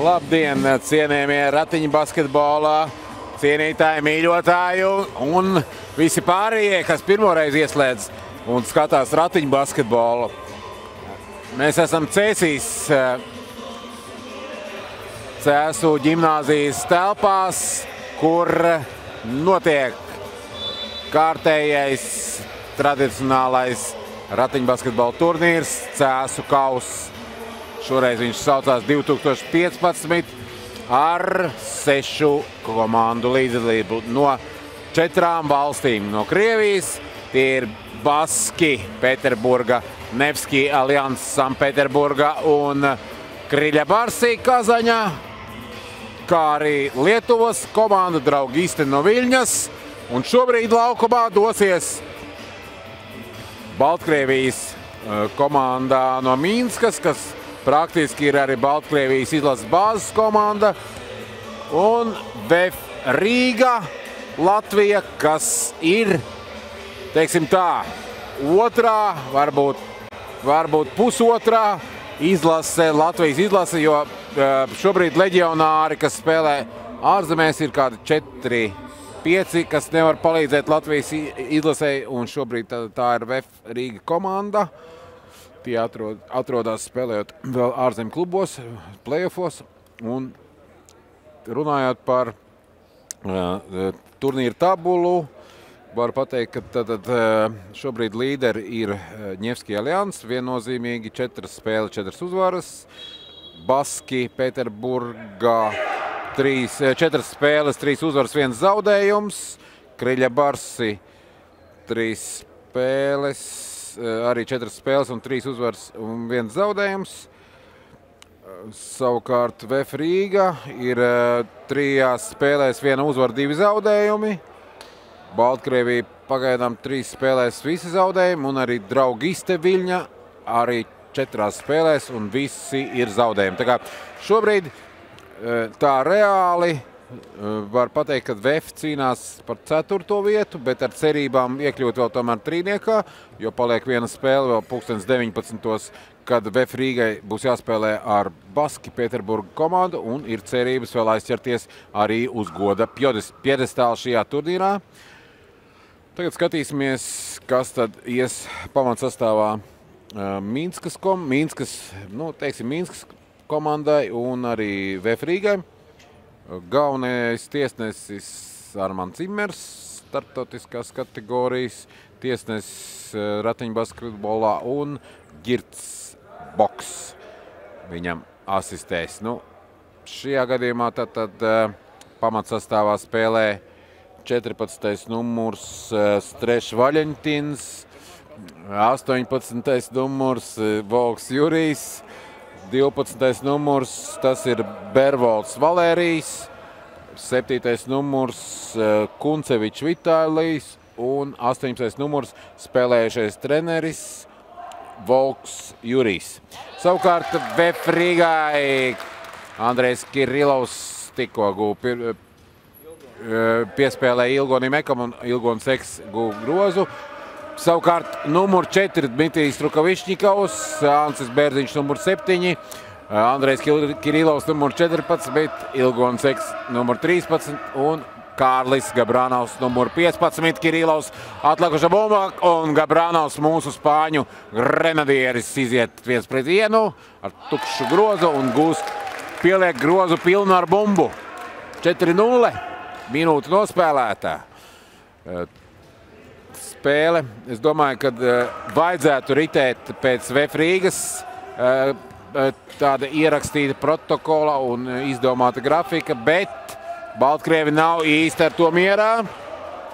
Labdien, cienējamie ratiņu basketbolā, cienītāji, mīļotāji un visi pārējie, kas pirmoreiz ieslēdz un skatās ratiņu basketbolu. Mēs esam Cēsīs Cēsu ģimnāzijas telpās, kur notiek kārtējais tradicionālais ratiņu basketbola turnīrs Cēsu kauss. Šoreiz viņš saucās 2015 ar 6 komandu līdzdalību no 4 valstīm. No Krievijas tie ir Baski, Pēterburga, Nevski Aljans, Sanpēterburga un Kriļabarsi Kazaņa, kā arī Lietuvas komanda Draugiste no Viļņas. Un šobrīd laukumā dosies Baltkrievijas komandā no Mīnskas, kas praktiski ir arī Baltkrievijas izlases bāzes komanda, un VF Rīga, Latvija, kas ir, teiksim tā, otrā, varbūt pusotrā izlase, Latvijas izlase, jo šobrīd leģionāri, kas spēlē ārzemēs, ir kādi 4-5, kas nevar palīdzēt Latvijas izlasei, un šobrīd tā ir VF Rīga komanda. Tie atrodas spēlējot vēl ārzem klubos, play-offos, un runājot par turnīru tabulu, var pateikt, ka šobrīd līderi ir Nevski Aljans, viennozīmīgi 4 spēles, 4 uzvaras, Baski, Pēterburgā 4 spēles, 3 uzvaras, 1 zaudējums, Kriļabarsi 3 spēles, arī 4 spēles un 3 uzvaras un 1 zaudējums. Savukārt VF Rīga ir 3 spēlēs 1 uzvara, 2 zaudējumi. Baltkrievija pagaidām 3 spēlēs visi zaudējumi un arī Draugiste Viļņa arī 4 spēlēs un visi ir zaudējumi. Tā kā šobrīd tā reāli var pateikt, ka VF cīnās par 4. vietu, bet ar cerībām iekļūt vēl tomēr trīniekā, jo paliek 1 spēle vēl 19. kad VF Rīgai būs jāspēlē ar Baski Pēterburga komandu un ir cerības vēl aizķerties arī uz goda piedestālu šajā turnīrā. Tagad skatīsimies, kas tad ies pamatsastāvā Mīnskas komandai un arī VF Rīgai. Galvenais tiesnesis Armands Zimmers, starptautiskās kategorijas tiesnesis ratiņu basketbolā un Girts Boks viņam asistēs. Šajā gadījumā tad pamatsastāvā spēlē 14. numurs Streš Vaļentins, 18. numurs Volks Jurijs, 12. numurs, tas ir Bervolds Valērijs, 7. numurs Kuncevičs Vitālijs un 18. numurs spēlējušais treneris Volks Jurijs. Savukārt VF Rīgai Andrejs Kirilovs tikko piespēlēja Ilgonim Ekam un Ilgonis Eks guva grozu. Savukārt numur 4 Dmitrijs Rukavišņikovs, Ansis Bērziņš numur 7, Andrejs Kirilovs numur 14, Ilgonis Eks numur 13 un Kārlis Gabranovs numur 15. Kirilovs atlikuša bumba un Gabranovs mūsu spāņu grenadieris iziet 1-1 ar tukšu grozu un pieliek grozu pilnu ar bumbu. 4-0, minūte nospēlētā. Spēle. Es domāju, ka vajadzētu ritēt pēc VF Rīgas tāda ierakstīta protokola un izdomāta grafika, bet Baltkrievi nav īsti ar to mierā.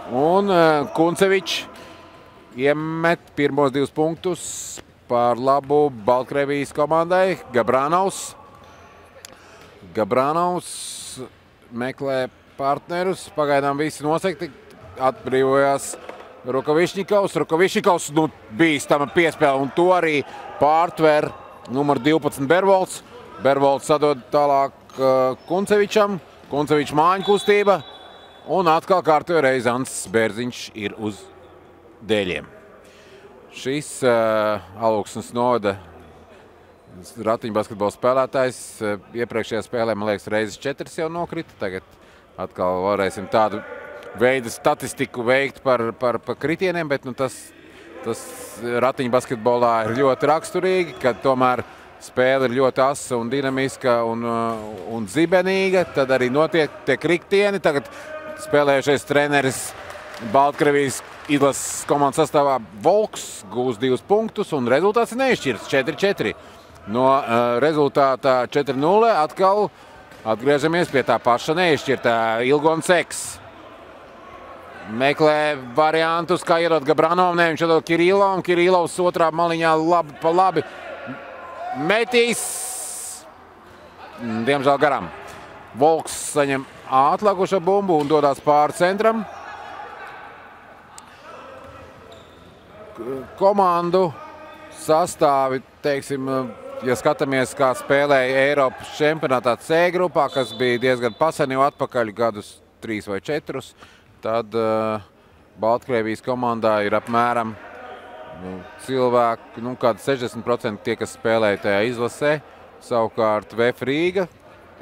Un Kuncevičs iemet pirmos 2 punktus par labu Baltkrievijas komandai. Gabranovs meklē partnerus. Pagaidām visi nosekti. Atbrīvojās Rukavišņikovs bīstama piespēle, un to arī pārtver numur 12 Bervolds. Bervolds sadod tālāk Kuncevičam. Kuncevičs māņu kustība, un atkal kārtojo reizi Ansis Bērziņš ir uz dēļiem. Šis Alūksnes novada ratiņbasketbola spēlētājs. Iepriekšējā spēlē, man liekas, reizes 4 jau nokrita. Tagad atkal varēsim tādu veidu statistiku veikt par kritieniem, bet nu, tas ratiņbasketbolā ir ļoti raksturīgi, ka tomēr spēle ir ļoti asa un dinamiska un zibenīga. Tad arī notiek tie kritieni. Tagad spēlējušais treneris Baltkrievijas izlases komandas sastāvā Volks gūs 2 punktus un rezultāts ir neizšķirts 4-4. No rezultātā 4-0 atkal atgriežamies pie tā paša neizšķirtā Ilgons Eks. Meklē variantus, kā iedot Gabranovam, viņš iedot Kirilovam. Kirilovs otrā maliņā labi metīs. Diemžēl garām. Volks saņem atlakušo bumbu un dodās pāri centram. Komandu sastāvi, teiksim, ja skatāmies, kā spēlēja Eiropas čempionātā C grupā, kas bija diezgan pasen jau atpakaļ gadus 3 vai 4, tad Baltkrievijas komandā ir apmēram cilvēki, kādi 60% tie, kas spēlēja tajā izlasē. Savukārt VF Rīga,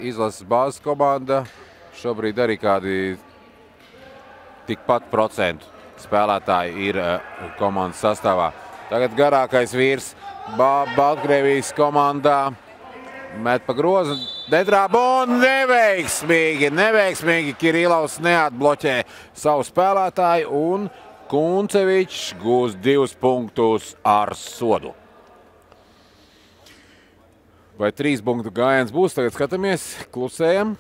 izlases bāzes komanda, šobrīd arī kādi tikpat procentu spēlētāji ir komandas sastāvā. Tagad garākais vīrs Baltkrievijas komandā met pa grozu, netrāpa un neveiksmīgi Kirilovs neatbloķē savu spēlētāju un Kuncevičs gūs 2 punktus ar sodu. Vai 3 punktu gājiens būs? Tagad skatāmies, klusējam.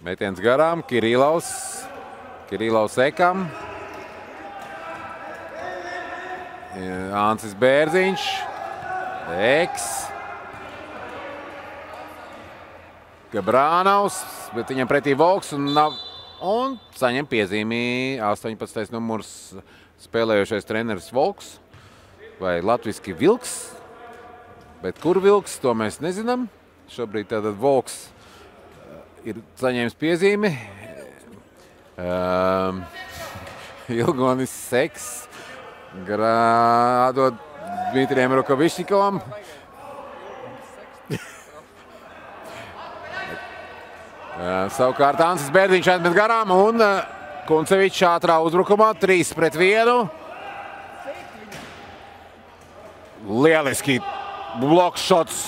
Metiens garām, Kirilovs Ekam. Ancis Bērziņš. Eks. Gabrānaus, bet viņam pretī Volks un saņem piezīmī 18. numurs spēlējošais treneris Volks. Vai latviski Vilks. Bet kur Vilks, to mēs nezinām. Šobrīd tātad Volks ir saņēmis piezīmi. Ilgonis Eks. Grādot Dmitrijam Rukovišņikovam. Savukārt Ancis Bērziņš atmet garām un Kuncevičs ātrā uzbrukumā 3-1. Lieliski blokšots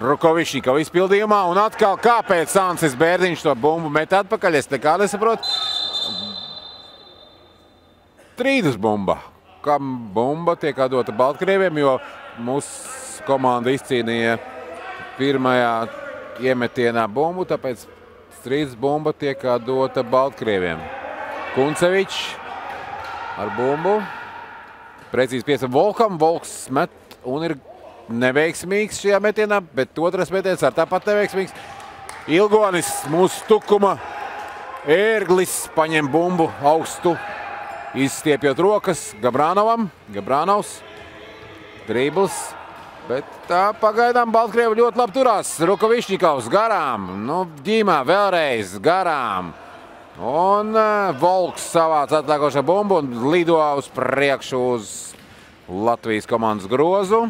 Rukovišņikova izpildījumā un atkal kāpēc Ancis Bērziņš to bumbu met atpakaļ, es nekā nesaprotu. Strīdus bumba. Kam bumba tiek atdota Baltkrieviem, jo mūsu komanda izcīnīja pirmajā iemetienā bumbu, tāpēc strīdus bumba tiek atdota Baltkrieviem. Kuncevičs ar bumbu. Precīzi piesam Volkam. Volks met un ir neveiksmīgs šajā metienā, bet otrais metiens ar tāpat neveiksmīgs. Ilgonis, mūsu tukuma ērglis, paņem bumbu augstu, izstiepjot rokas Gabrānovam. Gabrānovs, dribls, bet tā pagaidām Baltkrievi ļoti labi turās. Rukovišņikovs garām, ģīmā vēlreiz garām. Un Volks savāc atliekošo bumbu un lido uz priekšu uz Latvijas komandas grozu.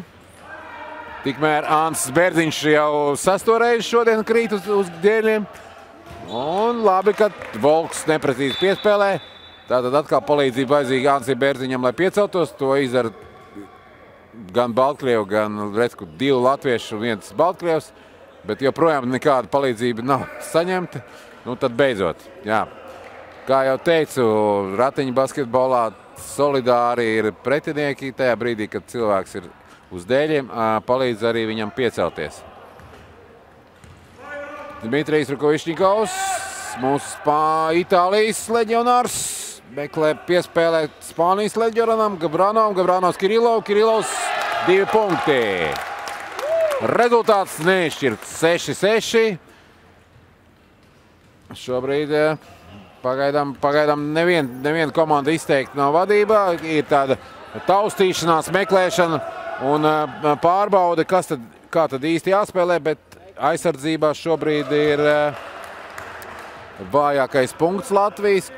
Tikmēr Ancis Bērziņš jau 6. reizi šodien krīt uz dēļiem. Un labi, ka Volks neprecīzi piespēlē. Tātad atkal palīdzība vajadzīga Ancis Bērziņam, lai pieceltos. To izdara gan Baltkrievu, gan redz, 2 latviešu un 1 Baltkrievs. Bet joprojām nekāda palīdzība nav saņemta. Tad beidzot, jā. Kā jau teicu, ratiņu basketbolā solidāri ir pretinieki tajā brīdī, kad cilvēks ir uz dēļiem, palīdz arī viņam piecelties. Dmitrijs Rukovišņikovs, mūsu Itālijas leģionārs, meklē piespēlē Spānijas leģionāram, Gabrānovs Kirilovs 2 punkti. Rezultāts neizšķirts 6-6. Šobrīd pagaidām neviena komanda izteikti nav vadībā. Ir tāda taustīšanās, meklēšana un pārbaude, kā tad īsti jāspēlē, bet aizsardzībā šobrīd ir vājākais punkts Latvijas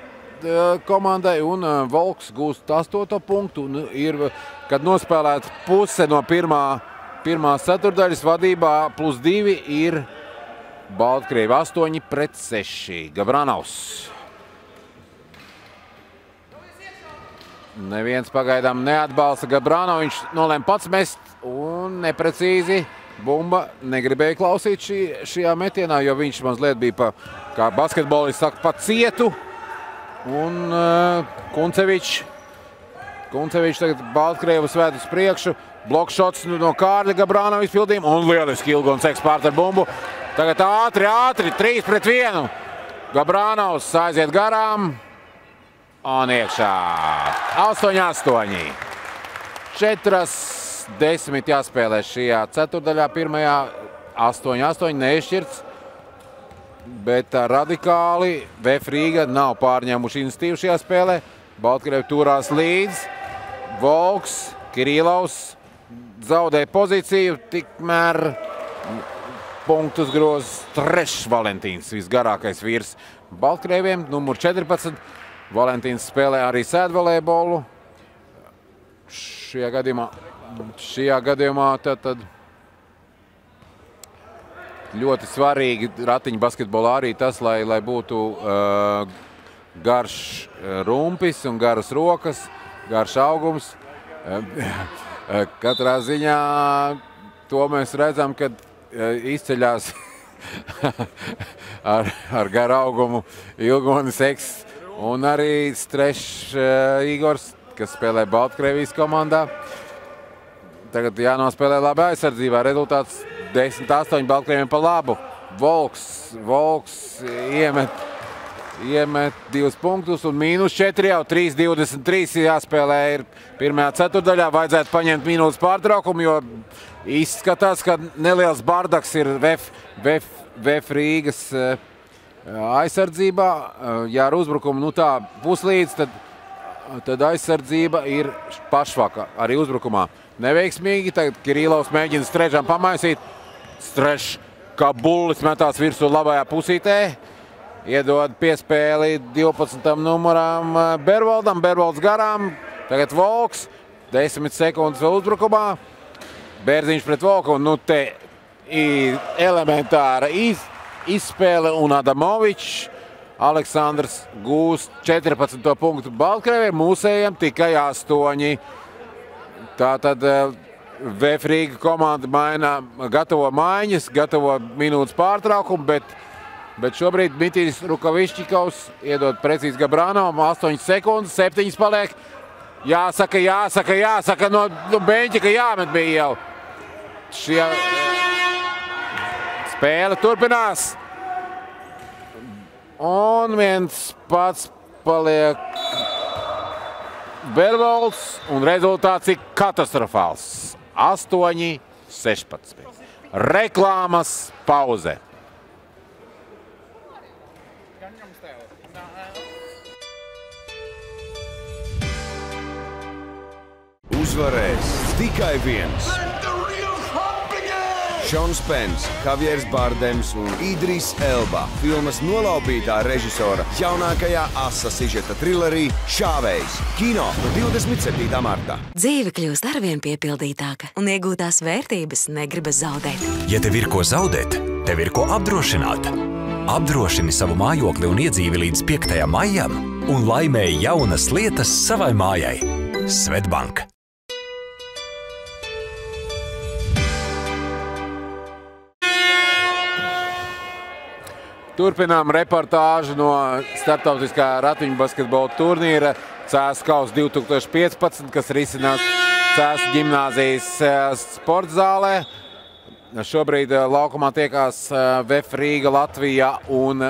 komandai, un Volks gūst 8. punktu. Un ir, kad nospēlēt puse no pirmās ceturdaļas vadībā +2 ir Baltkrievi 8-6. Gabranovs. Neviens pagaidām neatbalsta Gabranovu. Viņš nolēma pats mest un neprecīzi. Bumba negribēja klausīt šajā metienā, jo viņš mazliet bija, kā basketbolists saka, pa cietu. Un Kuncevičs tagad Baltkrievus ved uz priekšu. Blokšots no Kārļa Gabrānova izpildījuma un lieliski Ilgons ekspārt ar bumbu. Tagad ātri, 3-1. Gabrānovs aiziet garām un iekšā. 8-8. 4-10 jāspēlē šajā ceturdaļā. Pirmajā 8-8 neizšķirts, bet radikāli VF Rīga nav pārņēmuši iniciatīvu šajā spēlē. Baltkrievi turās līdz. Volks, Kirīlovs zaudē pozīciju, tikmēr punktus groz Trešs Valentīns, visgarākais vīrs Baltkrieviem, numur 14. Valentīns spēlē arī sēdvolejbolu. Šajā gadījumā tad ļoti svarīgi ratiņu basketbolā arī tas, lai būtu garš rumpis un garas rokas, garš augums. Katrā ziņā to mēs redzam, kad izceļās ar garu augumu Ilgonis Eks un arī Strešs Igors, kas spēlē Baltkrievijas komandā. Tagad jānospēlē labi aizsardzībā. Rezultāts 10-8 Baltkrieviem pa labu. Volks iemet 2 punktus un -4 jau 3-23 jāspēlē ir pirmajā ceturdaļā. Vajadzētu paņemt minūtes pārtraukumu, jo izskatās, ka neliels bardaks ir VF Rīgas aizsardzībā. Ja ar uzbrukumu tā puslīdz, tad aizsardzība ir pašvaka arī uzbrukumā. Neveiksmīgi, tagad Kirīlovs mēģina Strežam pamaisīt. Strešs kā bullis metās virsū labajā pusītē. Iedod piespēli 12. numuram Bervoldam. Bervolds garām. Tagad Volks. 10 sekundes uzbrukumā. Bērziņš pret Volku. Un te elementāra izspēle un Adamovičs. Aleksandrs gūst 14. punktu Baltkrieviem. Mūsējiem tikai 8. Tātad VF Rīga komanda gatavo maiņas, gatavo minūtes pārtraukumu, bet šobrīd Mitīs Rukavišķikovs iedod precīzi Gabrānovam, 8 sekundes, 7 paliek. Jāsaka, no beņķa, ka jāmet bija jau. Šie spēle turpinās. Un viens pats paliek Bervolds, un rezultāts ir katastrofāls. 8-16. Reklāmas pauze. Uzvarēs tikai viens. Šons Pens, Javieris Bardems un Idris Elba filmas nolaupītā režisora jaunākajā asa sižeta trilerī Šāvējs. Kino no 27. martā. Dzīve kļūst arvien piepildītāka un iegūtās vērtības negribas zaudēt. Ja tev ir ko zaudēt, tev ir ko apdrošināt. Apdrošini savu mājokli un iedzīvi līdz 5. maijam un laimēji jaunas lietas savai mājai. Svetbank. Turpinām reportāžu no starptautiskā ratiņu basketbola turnīra CSKA 2015, kas risinās CSKA ģimnāzijas sporta zālē. Šobrīd laukumā tiekās VF Rīga Latvijā un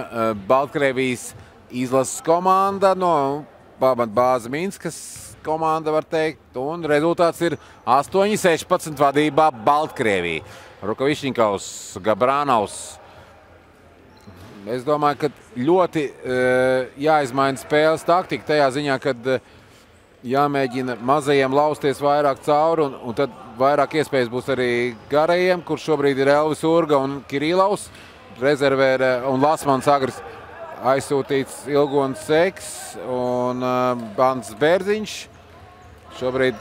Baltkrievijas izlases komanda no pamatbāze Minskas komanda, var teikt, un rezultāts ir 8-16 vadībā Baltkrievija. Rukavišņikovs, Gabrānovs. Es domāju, ka ļoti jāizmaina spēles taktika tajā ziņā, kad jāmēģina mazajiem lausties vairāk cauri, un tad vairāk iespējas būs arī garajiem, kur šobrīd ir Elvis Urga un Kirīlovs, rezervē un Lasmans Agris aizsūtīts Ilgons Seks un Bants Bērziņš. Šobrīd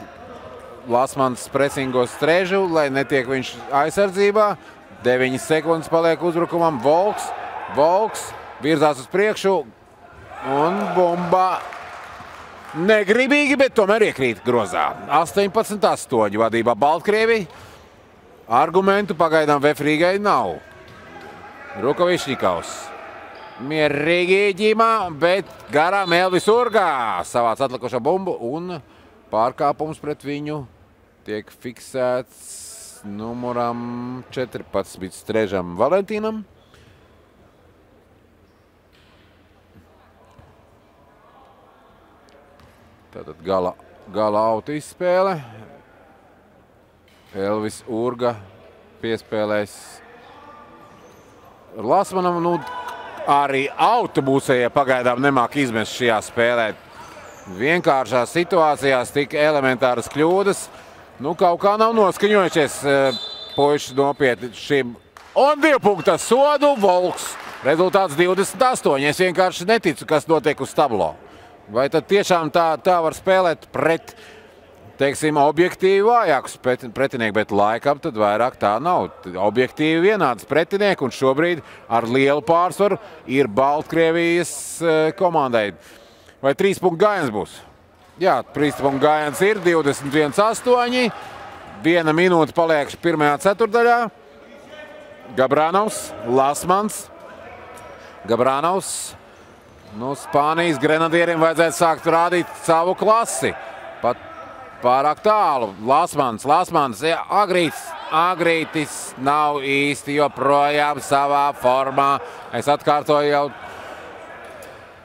Lasmans presingo Strežu, lai netiek viņš aizsardzībā. 9 sekundes paliek uzbrukumam. Volks virzās uz priekšu un bumba negribīgi, bet tomēr iekrīt grozā. 18-8 vadībā Baltkrievi. Argumentu pagaidām Vefrīgai nav. Rukovičņikovs mierīgi ģimā, bet garām Elvis Urgā savāc atlikušo bumbu un pārkāpums pret viņu tiek fiksēts numuram 14 Strežam Valentīnam. Tātad gala auta izspēle. Elvis Urga piespēlēs Lasmanam. Nu, arī autobusējie pagaidām nemāk izmest šajā spēlē. Vienkāršās situācijās tik elementāras kļūdas. Nu, kaut kā nav noskaņojušies puiši nopietni šim. Un 2 punkta sodu Volks. Rezultāts 28. Es vienkārši neticu, kas notiek uz tablo. Vai tad tiešām tā var spēlēt pret, teiksim, objektīvi vājākus pretinieku, bet laikam tad vairāk tā nav. Objektīvi vienāds pretinieki un šobrīd ar lielu pārsvaru ir Baltkrievijas komandai. Vai 3 punktu gājiens būs? Jā, 3 punktu gājiens ir 21-8. 1 minūte paliek pirmajā ceturdaļā. Gabranovs, Lasmans. Gabranovs. Nu, Spānijas grenadieriem vajadzētu sākt rādīt savu klasi. Pat pārāk tālu. Lasmans, jā, Agrītis nav īsti joprojām savā formā. Es atkārtoju jau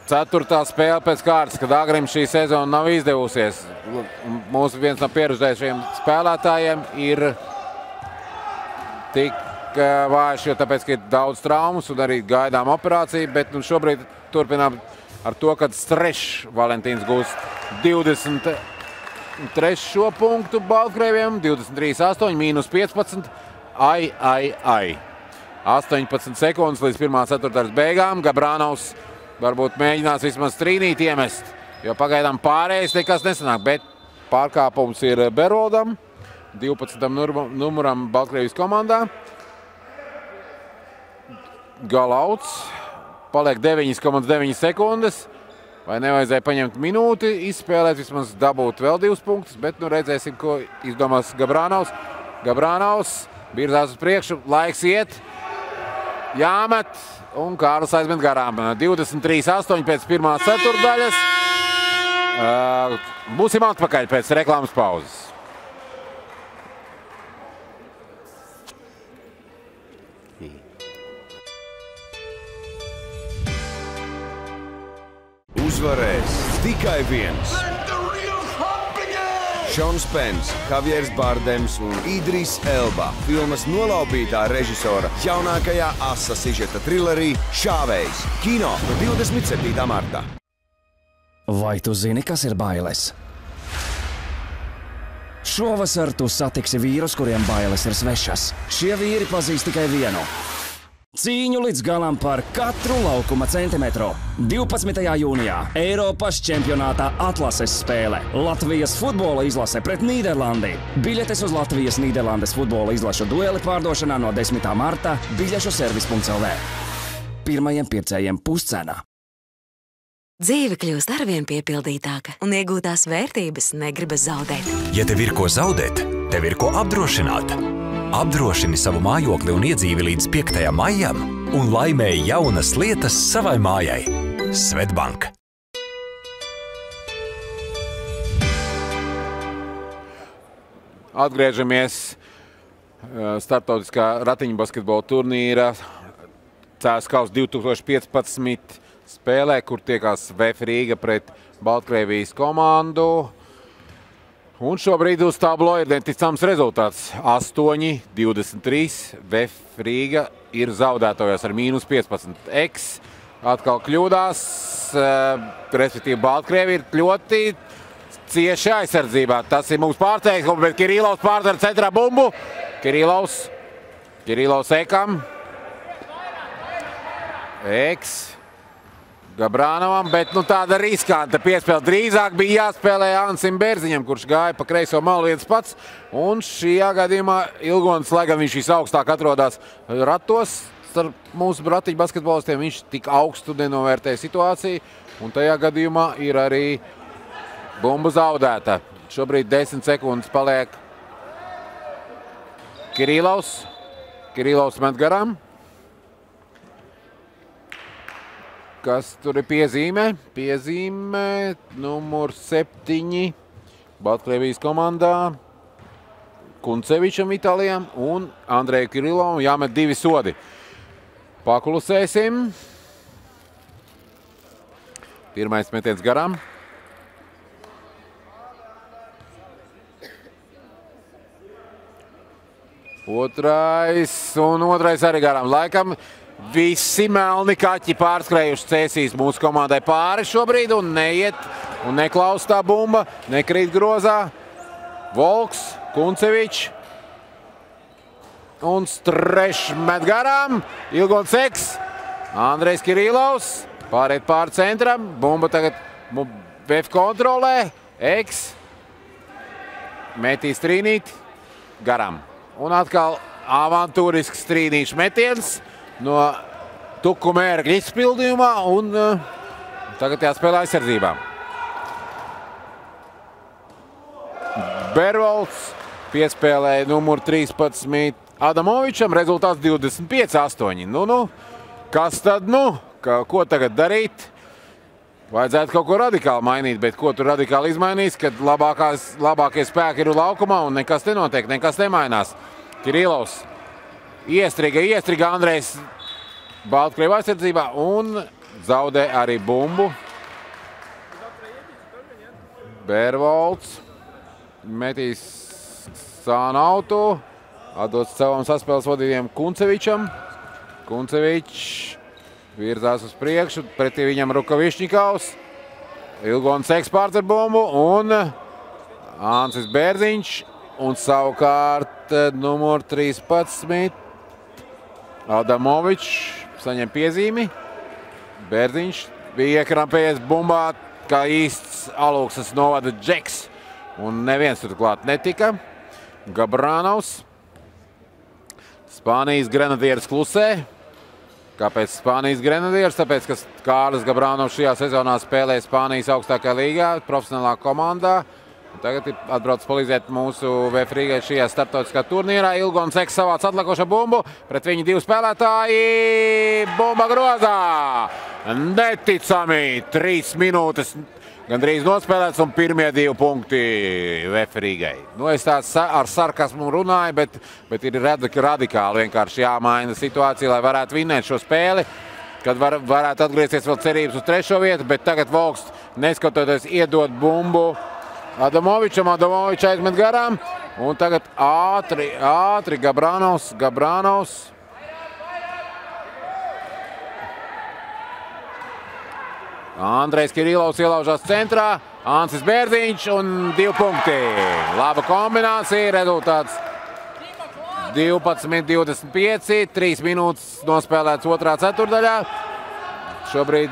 4. spēle pēc kārtas, kad Agrim šī sezona nav izdevusies. Mūsu viens no pieredzējušiem spēlētājiem ir tik vājš, jo tāpēc, ka ir daudz traumas un arī gaidām operāciju, bet nu, šobrīd turpinām ar to, kad Strešs Valentīns gūst 23. punktu Baltkrieviem, 23-8, mīnus 15. Ai. 18 sekundes līdz 1. ceturtdaļas beigām. Gabranovs varbūt mēģinās vismaz trīnīt iemest, jo pagaidām pārējais nekas nesanāk, bet pārkāpums ir Beroldam, 12. numuram Baltkrievijas komandā. Galauts paliek 9,9 sekundes. Vai nevajadzēja paņemt minūti, izspēlēt, vismaz dabūt vēl 2 punktus, bet nu redzēsim, ko izdomās Gabranovs. Gabranovs virzās uz priekšu, laiks iet, jāmet un Kārlis aizmet garām. 23-8 pēc 1. ceturtdaļas. Būsim atpakaļ pēc reklāmas pauzes. Uzvarēs tikai viens. Šons Pens, Javieris Bardems un Idris Elba. Filmas nolaupītā režisora jaunākajā asa sižeta trilerī Šāvējs. Kino no 27. martā. Vai tu zini, kas ir bailes? Šovasar tu satiksi vīrus, kuriem bailes ir svešas. Šie vīri pazīst tikai vienu. Cīņu līdz galam par katru laukuma centimetru. 12. jūnijā Eiropas čempionātā atlases spēle. Latvijas futbola izlase pret Nīderlandi. Biļetes uz Latvijas-Nīderlandes futbola izlašu dueli pārdošanā no 10. marta biļešu servis.lv. Pirmajiem pircējiem puscenā. Dzīve kļūst arvien piepildītāka un iegūtās vērtības negribas zaudēt. Ja tev ir ko zaudēt, tev ir ko apdrošināt. Apdrošini savu mājokli un iedzīvi līdz 5. maijam un laimēji jaunas lietas savai mājai. Svetbank. Atgriežamies starptautiskā ratiņu basketbola turnīra CSKA 2015 spēlē, kur tiekās VF Rīga pret Baltkrievijas komandu. Un šobrīd uz tablo ir neticams rezultāts. 8-23. VF Rīga ir zaudētājos ar -15. Eks atkal kļūdās. Respektīvi Baltkrievi ir ļoti cieši aizsardzībā. Tas ir mums pārsteigums, bet Kirilovs pārdara centrā bumbu. Kirilovs Ekam. Eks. Gabrānovam, bet tāda riskanta piespēle. Drīzāk bija jāspēlē Ansim Bērziņam, kurš gāja pa kreiso malu viens pats. Un šajā gadījumā Ilgons, lai gan viņš augstāk atrodas ratos, starp mūsu bratiņu basketbolistiem, viņš tik augstu nenovērtēja situāciju. Un tajā gadījumā ir arī bumba zaudēta. Šobrīd 10 sekundes paliek Kirillovs. Kirillovs met garām. Kas tur ir piezīmē? Piezīmē numur 7 Baltkrievijas komandā Kuncevičam Itālijam un Andreju Kirillovam jāmet 2 sodi. Paklusēsim. Pirmais metiens garām. Otrais arī garām. Laikam visi melni kaķi pārskrējuši cēsīs mūsu komandai pāri šobrīd un neiet un neklaus tā bumba, nekrīt grozā. Volks, Kuncevičs un Strešs met garām. Ilgons Eks, Andrejs Kirillovs, pāriet pāri centram. Bumba tagad VF kontrolē. Eks metīs trīnīt garām. Un atkal avantūrisks trīnīšu metiens no Tuku Mērgļa izpildījumā un tagad jāspēlē aizsardzībā. Bervolds piespēlēja numuru 13 Adamovičam, rezultāts 25-8. Kas tad, ko tagad darīt? Vajadzētu kaut ko radikāli mainīt, bet ko tur radikāli izmainīs, kad labākie spēki ir laukumā un nekas nenotiek, nekas nemainās. Kirillovs iestriga Andrejs Baltkrievu aizsardzībā un zaudē arī bumbu. Bervolds metīs sānautu, atdots savam saspēles vadītājiem Kuncevičam. Kuncevičs virzās uz priekšu, pretī viņam Rukavišņikovs. Ilgons Eks pārcer bumbu un Ansis Bērziņš un savukārt numur 13 Adamovičs saņem piezīmi. Bērziņš bija iekrampējies bumbā, kā īsts Alūksas novada džeks un neviens turklāt netika. Gabrānovs. Spānijas Grenadieris klusē. Kāpēc Spānijas Grenadieris? Tāpēc, ka Kārlis Gabrānovs šajā sezonā spēlē Spānijas augstākajā līgā, profesionālā komandā. Tagad ir atbrauc palīdzēt mūsu VF Rīgai šajā starptautiskā turnīrā. Ilgons Eks savāc atlikušo bumbu, pret viņu 2 spēlētāji. Bumba grozā! Neticami! 3 minūtes gandrīz nospēlēts un pirmie 2 punkti VF Rīgai. Es tāds ar sarkasmu runāju, bet ir radikāli vienkārši jāmaina situācija, lai varētu vinnēt šo spēli, kad varētu atgriezties vēl cerības uz 3. vietu, bet tagad Volks, neskatoties, iedod bumbu Adamovičam, Adamovičs aizmet garām, un tagad ātri Gabrānovs. Andrejs Kirillovs ielaužās centrā, Ansis Bērziņš un 2 punkti. Laba kombinācija, rezultāts 12-25, 3 minūtes nospēlēts otrā ceturdaļā. Šobrīd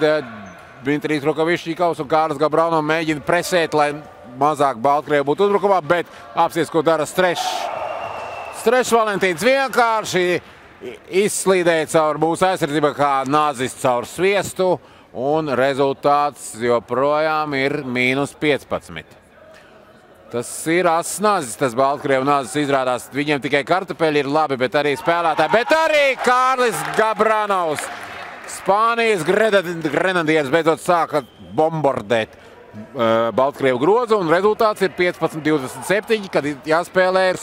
Dmitrijs Rukavišņikovs un Kārlis Gabrānovs mēģina presēt, lai mazāk Baltkrievi būtu uzbrukumā, bet apsies, ko dara Strešs. Strešs Valentīns vienkārši izslīdēja caur mūsu aizsardzību kā nāzis caur sviestu, un rezultāts joprojām ir -15. Tas ir ass nāzis, tas Baltkrievu nāzis izrādās. Viņiem tikai kartupeļi ir labi, bet arī spēlētāji. Bet arī Kārlis Gabrānovs. Spānijas Grenadieris beidzot sāka bombardēt Baltkrievu grozu, un rezultāts ir 15-27, kad jāspēlē ir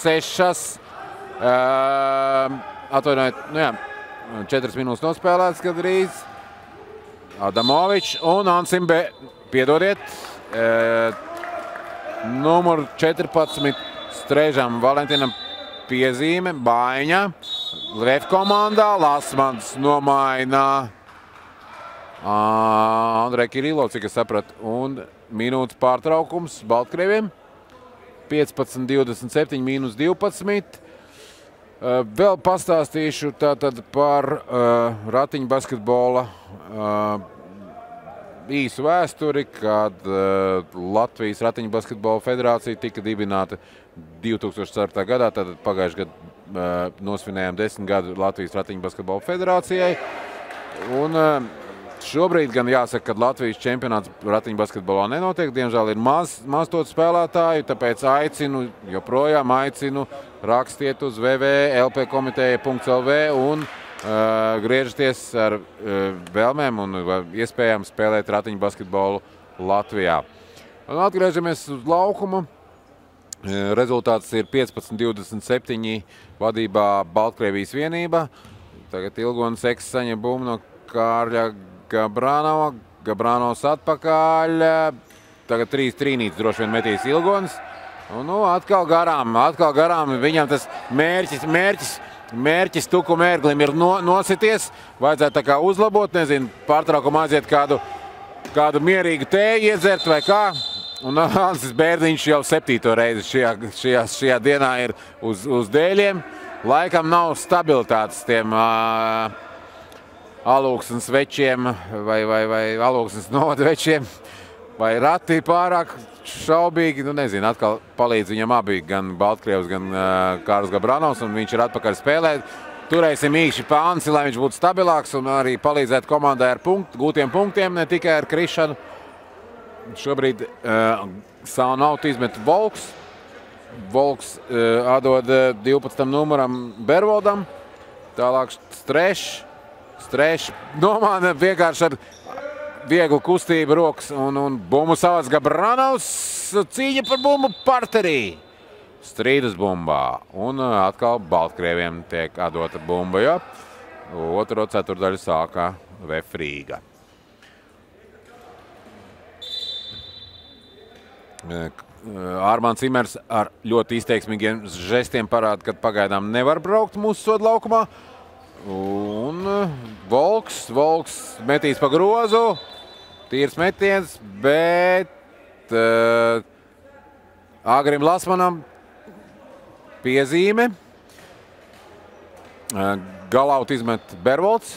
4 minūtes nospēlēts gandrīz. Adamovičs un Ansim piedodiet, numur 14 Strežam Valentinam piezīme, Baiņa. VF komandā Lasmans nomaina Andreju Kirillovu, cik es sapratu, un minūtes pārtraukums Baltkrieviem. 15-27, -12. Vēl pastāstīšu tātad par ratiņu basketbola īsu vēsturi, kad Latvijas Ratiņu basketbola federācija tika dibināta 2004. gadā. Tad pagājušajā gadā nosvinējām 10 gadu Latvijas Ratiņu basketbola federācijai. Un šobrīd gan jāsaka, ka Latvijas čempionāts ratiņu basketbolā nenotiek. Diemžēl ir maz to spēlētāju, tāpēc joprojām aicinu rakstiet uz www.lpkomiteja.lv un griežaties ar vēlmēm un iespējām spēlēt ratiņu basketbolu Latvijā. Un atgriežamies uz laukumu. Rezultāts ir 15-27 vadībā Baltkrievijas vienība. Tagad Ilgonis Eks saņem bumbu no Kārļa Gabranova. Gabranovs atpakaļ. Tagad 3 trīnītes droši vien metīs Ilgonis. Un atkal garām. Viņam tas mērķis Tuku Mērglim ir nosities. Vajadzētu tā kā uzlabot, nezinu, pārtraukumā aiziet kādu mierīgu tēju iedzert vai kā. Un Ansis Bērdiņš jau 7. reizi šajā dienā ir uz dēļiem. Laikam nav stabilitātes tiem Alūksnes večiem vai Alūksnes novada večiem. Vai rati pārāk šaubīgi, nezinu, atkal palīdz viņam abi, gan Baltkrievs, gan Kārls Gabranovs, un viņš ir atpakaļ spēlē. Turēsim īkšķi pa Ansi, lai viņš būtu stabilāks un arī palīdzētu komandai ar gūtiem punktiem, ne tikai ar krišanu. Šobrīd savu nautu izmet Volks. Volks atdod 12. numuram Bervoldam. Tālāk Strešs nomāna vienkārši ar vieglu kustību rokas un bumbu savāc Gabranovs. Cīņa par bumbu parterī. Strīdus bumbā. Un atkal Baltkrieviem tiek atdota bumba, jo otro ceturdaļu sākā VF Rīga. Ārmāns Imers ar ļoti izteiksmīgiem žestiem parāda, ka pagaidām nevar braukt mūsu sodu laukumā. Un Volks metīs pa grozu. Tīrs metiens, bet Agrim Lasmanam piezīme. Galaut izmet Bervolds.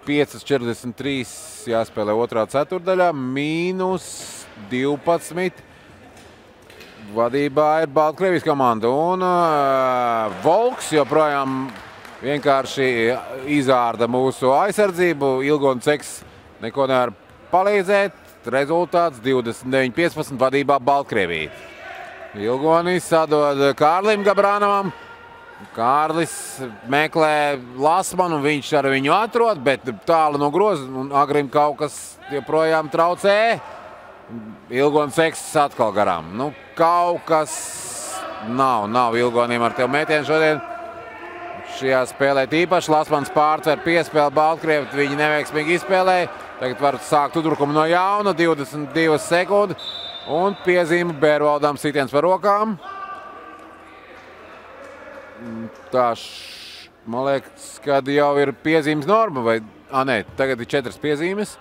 5:43 jāspēlē otrā ceturdaļā. -12. Vadībā ir Baltkrievijas komanda. Un Volks joprojām vienkārši izārda mūsu aizsardzību. Ilgonis Eks neko nevar palīdzēt. Rezultāts 29-15 vadībā Baltkrievija. Ilgonis atdod Kārlim Gabranovam. Kārlis meklē Lasmanu, viņš ar viņu atrod, bet tālu no groza. Un Agrim kaut kas joprojām traucē. Ilgonis Eks atkal garām. Kaut kas nav Ilgonim ar tev metienu šodien. Šajā spēlē tīpaši Lasmans pārtver piespēli Baltkrievi, viņi neveiksmīgi izspēlēja. Tagad var sākt uzbrukumu no jauna, 22 sekundes. Un piezīme Bērvaldam sitiens par rokām. Tā, man liekas, kad jau ir piezīmes norma, vai, nē, tagad ir 4 piezīmes.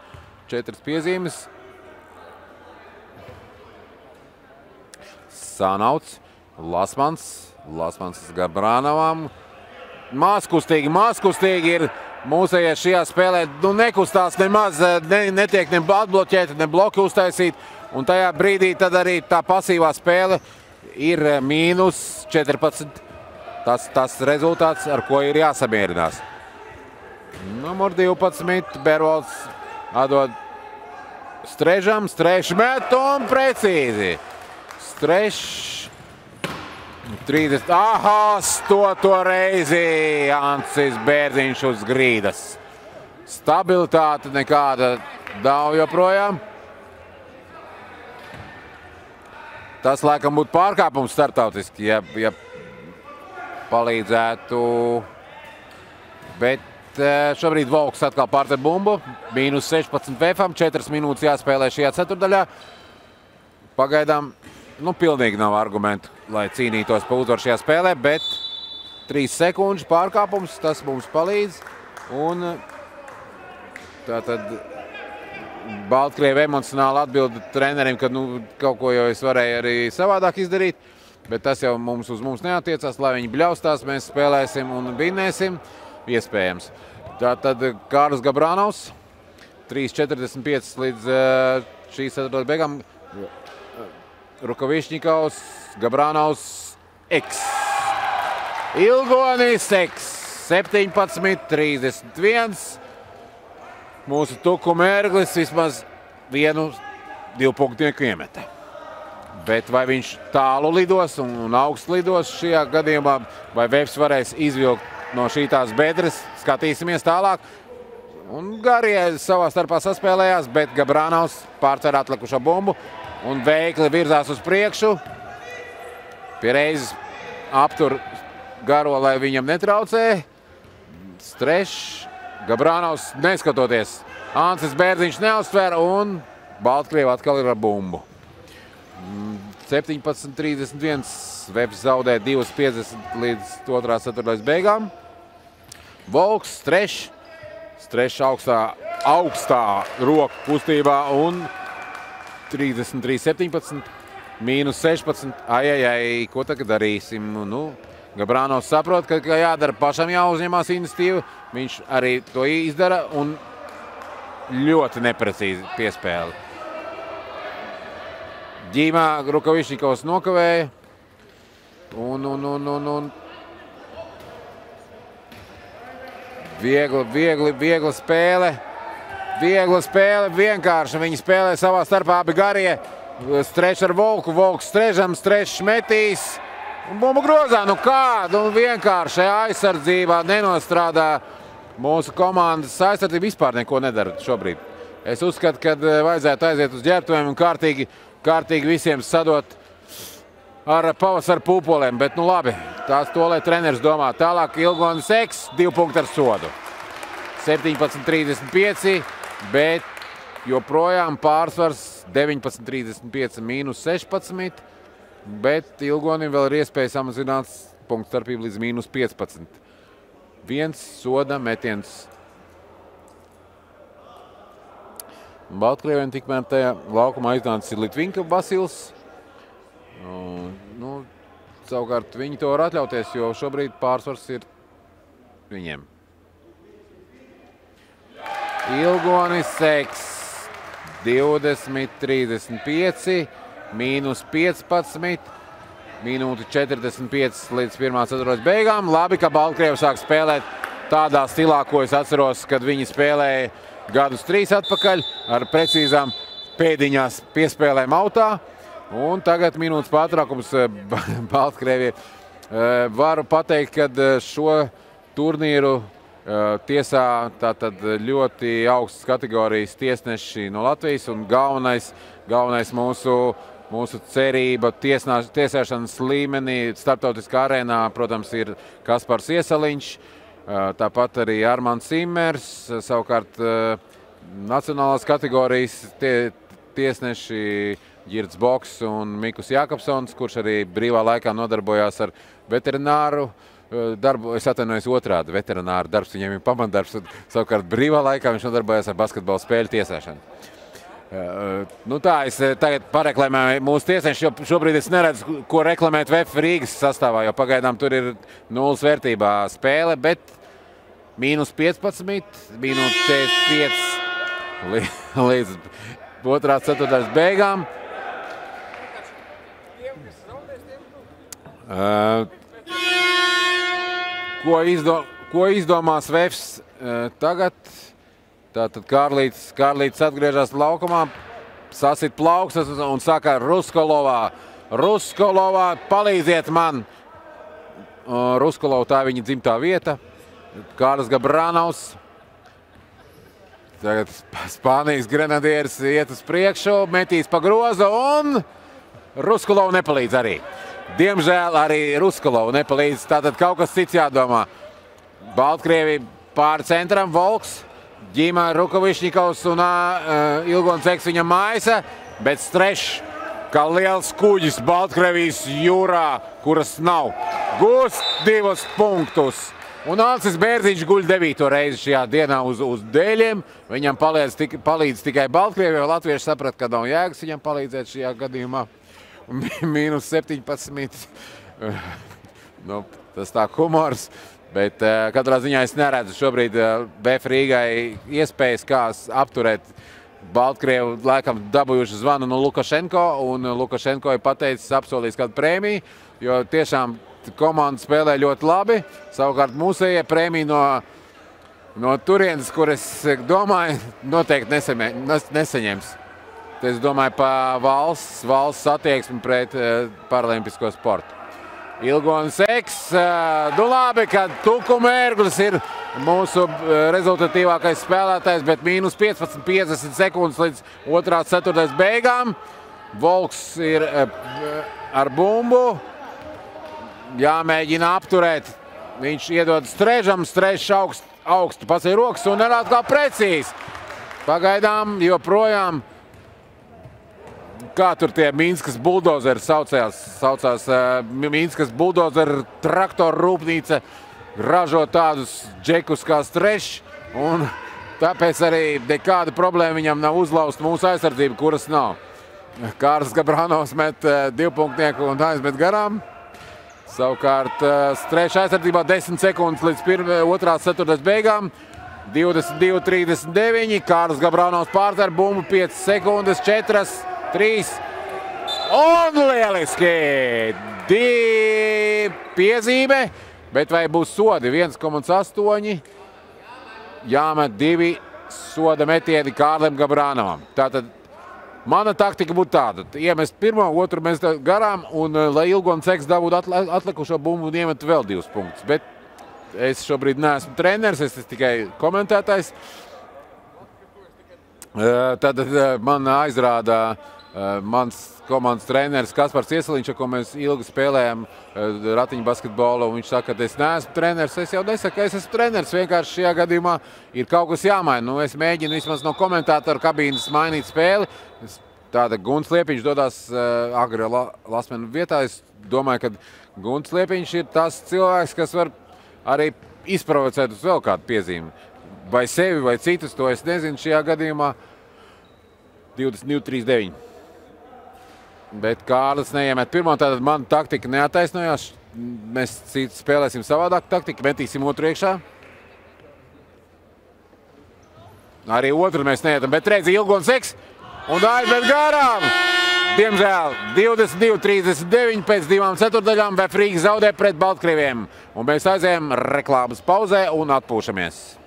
4 piezīmes. Sānauts, Lasmans Gabranovam. Māskustīgi ir mūsējie šajā spēlē. Nekustās nemaz, netiek ne atbloķēti, ne bloki uztaisīt. Un tajā brīdī tad arī tā pasīvā spēle ir -14. Tas rezultāts, ar ko ir jāsamierinās. Numur 12. Bervolds atdod Strežam. Strešs met un precīzi. Strešs 30. Aha, to reizi Ansis Bērziņš uz grīdas. Stabilitāte nekāda nav joprojām. Tas laikam būtu pārkāpums startautiski, ja palīdzētu. Bet šobrīd Volks atkal pārtver bumbu. -16 VFam, 4 minūtes jāspēlē šajā ceturdaļā. Pagaidām pilnīgi nav argumentu, lai cīnītos pa uzvaru šajā spēlē, bet 3 sekundžu pārkāpums, tas mums palīdz. Un tātad Baltkrievi emocionāli atbilda trenerim, ka kaut ko jau es varēju arī savādāk izdarīt, bet tas jau uz mums neatiecās, lai viņi bļaustās, mēs spēlēsim un vinnēsim, iespējams. Tātad Kārlis Gabranovs, 3:45 līdz šīs ceturtdaļas beigām. Rukavišņikovs, Gabranovs, X. Ilgonis, X. 17:31. Mūsu Tuku Mērglis vismaz 1-2 punktu iemeta. Bet vai viņš tālu lidos un augstu lidos šajā gadījumā, vai Vefs varēs izvilkt no šīs bedres, skatīsimies tālāk. Un Garie savā starpā saspēlējās, bet Gabranovs pārcer atlikušo bumbu un veikli virzās uz priekšu. Pie reizes aptur Garo, lai viņam netraucē. Strešs, Gabranovs neskatoties. Ancis Bērziņš neuztver un Baltkrievi atkal ir ar bumbu. 17:31. Vefs zaudē 2:50 līdz otrās ceturtdaļas beigām. Volks, Strešs augstā roku kustībā un 33:17. -16. Ai, ko tagad darīsim? Nu, Gabranovs saprot, ka jādara pašam jāuzņemās iniciatīva. Viņš arī to izdara un ļoti neprecīzi piespēli. Ģīmā Rukavišņikovs nokavēja. Un Viegla spēle. Viegla spēle, vienkārši. Viņi spēlē savā starpā abi Garie. Strešs ar Volku, Volks strežam, Strešs metīs. Un bumbu grozā, nu kā? Nu vienkārši aizsardzībā nenostrādā. Mūsu komandas aizsardzība vispār neko nedara šobrīd. Es uzskatu, ka vajadzētu aiziet uz ģērbtuvēm un kārtīgi visiem sadot ar pavasara pūpolēm. Bet nu labi, tās to, lai treneris domā. Tālāk Ilgonis X, 2 punkti ar sodu. 17:35, bet joprojām pārsvars 19:35 -16. Bet Ilgonim vēl ir iespēja samazināt punktu starpību līdz -15. Viens soda metiens. Baltkrieviem tikmēr tajā laukumā aiznācis ir Litvinka Basils. Nu, savukārt viņi to var atļauties, jo šobrīd pārsvars ir viņiem. Ilgonis X, 20:35, -15, minūte 45 līdz pirmā ceturtdaļas beigām. Labi, ka Baltkrievi sāk spēlēt tādā stilā, ko es atceros, kad viņi spēlēja gadus 3 atpakaļ ar precīzām pēdiņās piespēlēm autā. Un tagad minūtes pārtraukums Baltkrievi. Varu pateikt, ka šo turnīru tiesā tātad ļoti augstas kategorijas tiesneši no Latvijas un galvenais mūsu cerība tiesēšanas līmenī starptautiskā arēnā, protams, ir Kaspars Iesaliņš, tāpat arī Armands Simmers, savukārt nacionālās kategorijas tiesneši Girds Boks un Mikus Jākapsons, kurš arī brīvā laikā nodarbojās ar veterināru darbu. Es atvainojos otrādi, veterināru darbs, viņiem ir pamatdarbs, un savukārt brīvā laikā viņš nodarbojās ar basketbola spēļu tiesēšanu. Nu tā, es tagad pareklamēju mūsu tiesneši, jo šobrīd es neredzu, ko reklamēt VF Rīgas sastāvā, jo pagaidām tur ir nulles vērtībā spēle, bet -15, -45 līdz otrās ceturtdaļas beigām. Ko izdomās Vefs tagad? Tātad Kārlītis atgriežas laukumā, sasit plaukstas un saka Ruskolovā, palīdziet man! Ruskolova, tā viņa dzimtā vieta. Kārlis Gabranovs. Tagad Spānijas grenadieris iet uz priekšu, metīs pa grozu un Ruskolova nepalīdz arī. Diemžēl arī Ruskolova nepalīdz, tātad kaut kas cits jādomā. Baltkrievi pāri centram, Volks, Ģīmā Rukavišņikovs un Ilgonis X viņam maisa, bet Strešs, kā liels kuģis Baltkrievijas jūrā, kuras nav. Gūst 2 punktus. Un Ancis Bērziņš guļ 9. reizi šajā dienā uz dēļiem. Viņam palīdz tikai Baltkrievi, jo latvieši saprat, ka nav jēgas viņam palīdzēt šajā gadījumā. -17. Nu, tas tā humors. Bet katrā ziņā es neredzu šobrīd VF Rīgai iespējas, kā apturēt Baltkrievu. Laikam dabūjuši zvanu no Lukašenko, un Lukašenko ir pateicis, apsolījis kādu prēmiju, jo tiešām komanda spēlē ļoti labi. Savukārt mūsējie prēmiju no turienes, kur es domāju, noteikti nesaņems. Es domāju pa valsts attieksmi pret paralimpisko sportu. Ilgonis Eks, labi, ka Tukuma Ērglis ir mūsu rezultatīvākais spēlētājs, bet mīnus 15-50 sekundes līdz 2/4 beigām. Volks ir ar bumbu, jāmēģina apturēt. Viņš iedod Strežam, Strežs augstu pacēl rokas un ir atkal precīzi. Pagaidām joprojām. Kā tur tie Minskas buldozeri saucās Minskas buldozeri traktoru rūpnīca ražo tādus džekus kā Strešs, un tāpēc arī nekāda problēma viņam nav uzlaust mūsu aizsardzību, kuras nav. Kārlis Gabranovs met divpunktnieku un aizmet garām. Savukārt Strešs aizsardzībā 10 sekundes līdz 2/4 beigām. 22-39, Kārlis Gabranovs pārtver bumbu 5 sekundes, 4, 3 un lieliski! 2 piezīme, bet vai būs sodi? 1,8. Jāmet 2 soda metieni Kārlim Gabranovam. Tātad mana taktika būtu tāda. Iemest pirmo, otru mest garām un lai Ilgonis Eks dabūtu atlikušo bumbu un iemet vēl 2 punktus. Bet es šobrīd neesmu treneris, es tikai komentētājs. Tad man aizrādā mans komandas treneris Kaspars Ieseliņš, ko mēs ilgi spēlējam ratiņu basketbolu, un viņš saka, ka es neesmu treneris. Es jau nesaku, ka es esmu treneris, vienkārši šajā gadījumā ir kaut kas jāmaina. Nu, es mēģinu vismaz no komentātoru kabīnes mainīt spēli. Tāda Gunts Liepiņš dodās Agri Lasmenu vietā. Es domāju, ka Gunts Liepiņš ir tas cilvēks, kas var arī izprovocēt uz vēl kādu piezīmi. Vai sevi, vai citus, to es nezinu šajā gadījumā. 22-39. Bet Kārlis neiemet pirmo, tātad mana taktika neataisnojās. Mēs spēlēsim savādāk taktiku, metīsim otru iekšā. Arī otru mēs neietam, bet redzi Ilgonis Eks un aizmet garām. Diemžēl 22-39 pēc 2/4 VF Rīga zaudē pret Baltkrieviem. Un mēs aizējam reklāmas pauzē un atpūšamies.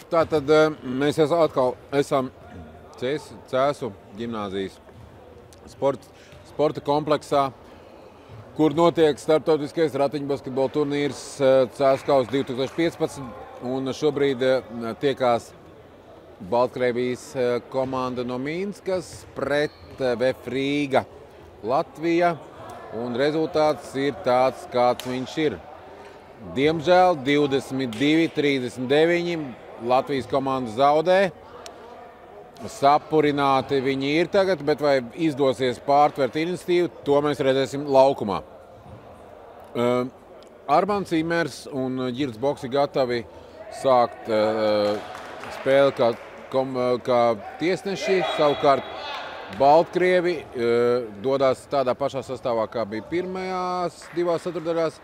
Tātad mēs atkal esam Cēsu ģimnāzijas sporta kompleksā, kur notiek starptautiskais ratiņbasketbola turnīrs Cēskaus 2015, un šobrīd tiekās Baltkrievijas komanda no Minskas pret VF Rīga Latvija, un rezultāts ir tāds, kāds viņš ir. Diemžēl 22-39 Latvijas komanda zaudē. Sapurināti viņi ir tagad, bet vai izdosies pārtvert iniciatīvu, to mēs redzēsim laukumā. Armāns Imers un Ģirds Boksi gatavi sākt spēli kā tiesneši, savukārt Baltkrievi dodās tādā pašā sastāvā, kā bija pirmajās divās ceturtdaļās.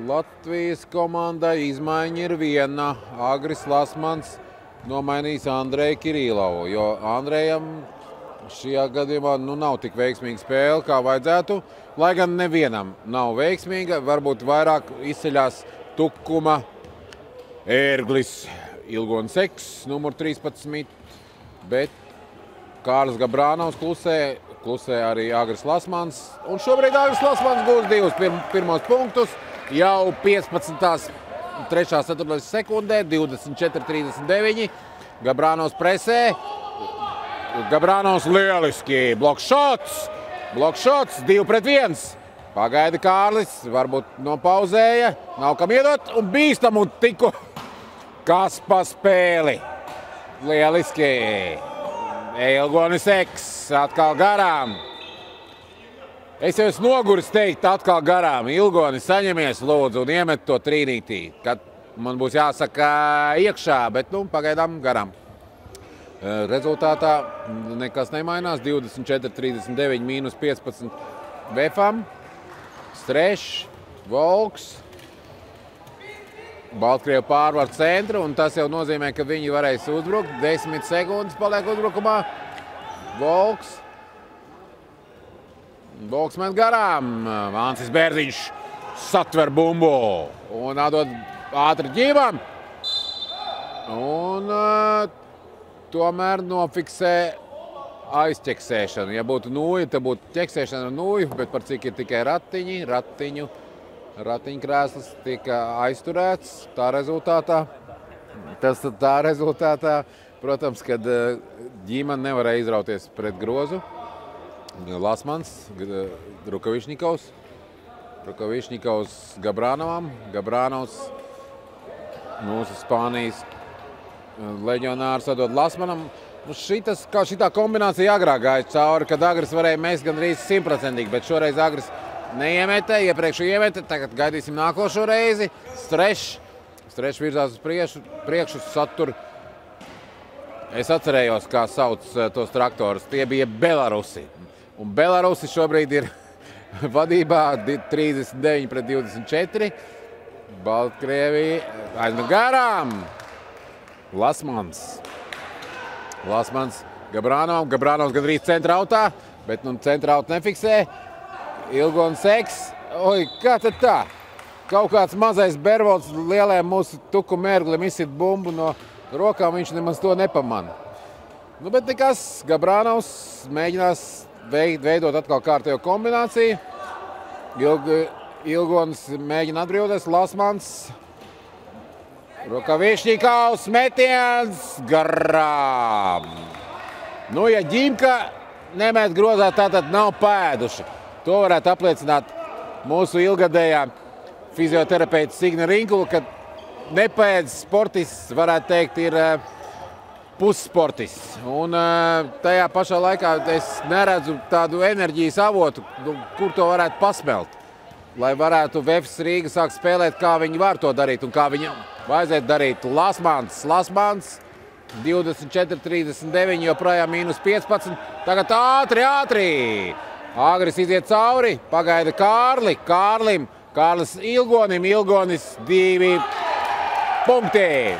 Latvijas komandai izmaiņa ir viena. Agris Lasmans nomainīs Andreju Kirīlovu, jo Andrejam šajā gadījumā nav tik veiksmīga spēle, kā vajadzētu. Lai gan nevienam nav veiksmīga, varbūt vairāk izceļās Tukuma Ērglis Ilgonis Eks, numur 13, bet Kārlis Gabrānovs klusē arī Agris Lasmans. Un šobrīd Agris Lasmans gūs divus pirmos punktus jau 15. 3. ceturtdaļas sekundē, 24-39. Gabrānovs presē. Gabrānovs lieliski. Blokšots, 2-1. Pagaida Kārlis, varbūt nopauzēja, nav kam iedot un bīstam un tiku. Kas pa spēli? Lieliski. Ilgonis Eks atkal garām. Es jau esmu noguris teikt atkal garām. Ilgoni, saņemies lūdzu un iemet to trīnītī, kad man būs jāsaka iekšā, bet pagaidām garām. Rezultātā nekas nemainās. 24-39 mīnus 15 Vefam. Strešs, Volks. Baltkrievi pārvar centru, un tas jau nozīmē, ka viņi varēs uzbrukt. 10 sekundes paliek uzbrukumā. Volks met garām. Vāncis Bērziņš satver bumbu un atdod ātri Ģībam. Un tomēr nofiksē aizķeksēšanu. Ja būtu nūja, tad būtu ķeksēšana ar nūju, bet par cik ir tikai ratiņkrēsls tika aizturēts. Tā rezultātā, protams, kad Ģīman nevarēja izrauties pret grozu. Lasmans, Rukavišņikovs Gabrānovam. Gabrānovs, mūsu Spānijas leģionārs, atdod Lasmanam. Šitā kombinācija agrāk gāja cauri, kad Agris varēja mest gandrīz 100%, bet šoreiz Agris neiemetē, iepriekšu iemetē, tagad gaidīsim nākošo reizi. Strešs virzās uz priekšu, satur. Es atcerējos, kā sauc tos traktorus. Tie bija Belarusi. Un Belarusi šobrīd ir vadībā 39-24. Baltkrievi aizmet garām. Lasmans Gabrānovam. Gabrānovs gandrīz centrautā, bet centrautu nefiksē. Ilgonis Eks. Oi, kā tad tā? Kaut kāds mazais Bervolds lielajam mūsu Tukuma Ērglim izsit bumbu no rokām, viņš nemaz to nepamana. Bet nekas, Gabrānovs mēģinās veidot atkal kārtējo kombināciju. Ilgonis mēģina atbrīvoties, Lasmans. Rukavišņikovs metiens garām. Ja Ģimka nemēt grozā, tātad nav pēduši. To varētu apliecināt mūsu ilgadējā fizioterapeita Signe Rinkula, ka nepēdz sportists, varētu teikt, ir pussportists. Un tajā pašā laikā es neredzu tādu enerģijas avotu, kur to varētu pasmelt. Lai varētu VF Rīga sākt spēlēt, kā viņi var to darīt un kā viņam vajadzētu darīt. Lasmans 24-39, joprojām mīnus 15. Tagad ātri! Agris iziet cauri, pagaida Kārlis Ilgonim, Ilgonis 2 punkti.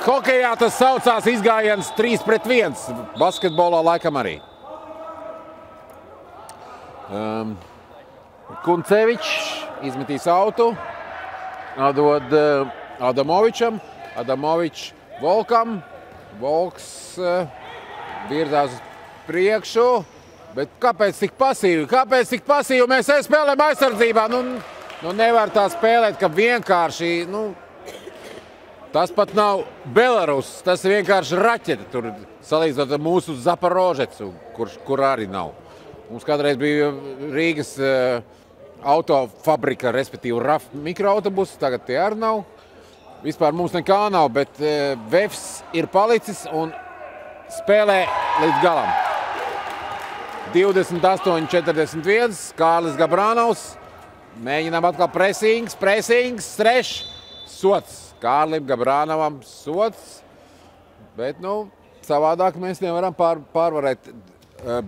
Hokejā tas saucās izgājiens 3-1, basketbolā laikam arī. Kuncevičs izmetīs autu, atdod Adamovičam. Adamovičs Volkam. Volks virzās uz priekšu. Bet kāpēc tik pasīvi? Kāpēc tik pasīvi? Mēs spēlējam aizsardzībā. Nu nevar tā spēlēt, ka vienkārši, tas pat nav Belarus, tas ir vienkārši raķete. Tur salīdzinot ar mūsu Zaporožecu, kur arī nav. Mums kādreiz bija Rīgas autofabrika, respektīvi RAF mikroautobus, tagad tie arī nav. Vispār mums nekā nav, bet Vefs ir palicis un spēlē līdz galam. 28-41, Kārlis Gabranovs. Mēģinām atkal presings, strešs, sots. Kārlim Gabranovam sots. Bet, savādāk mēs nevaram pārvarēt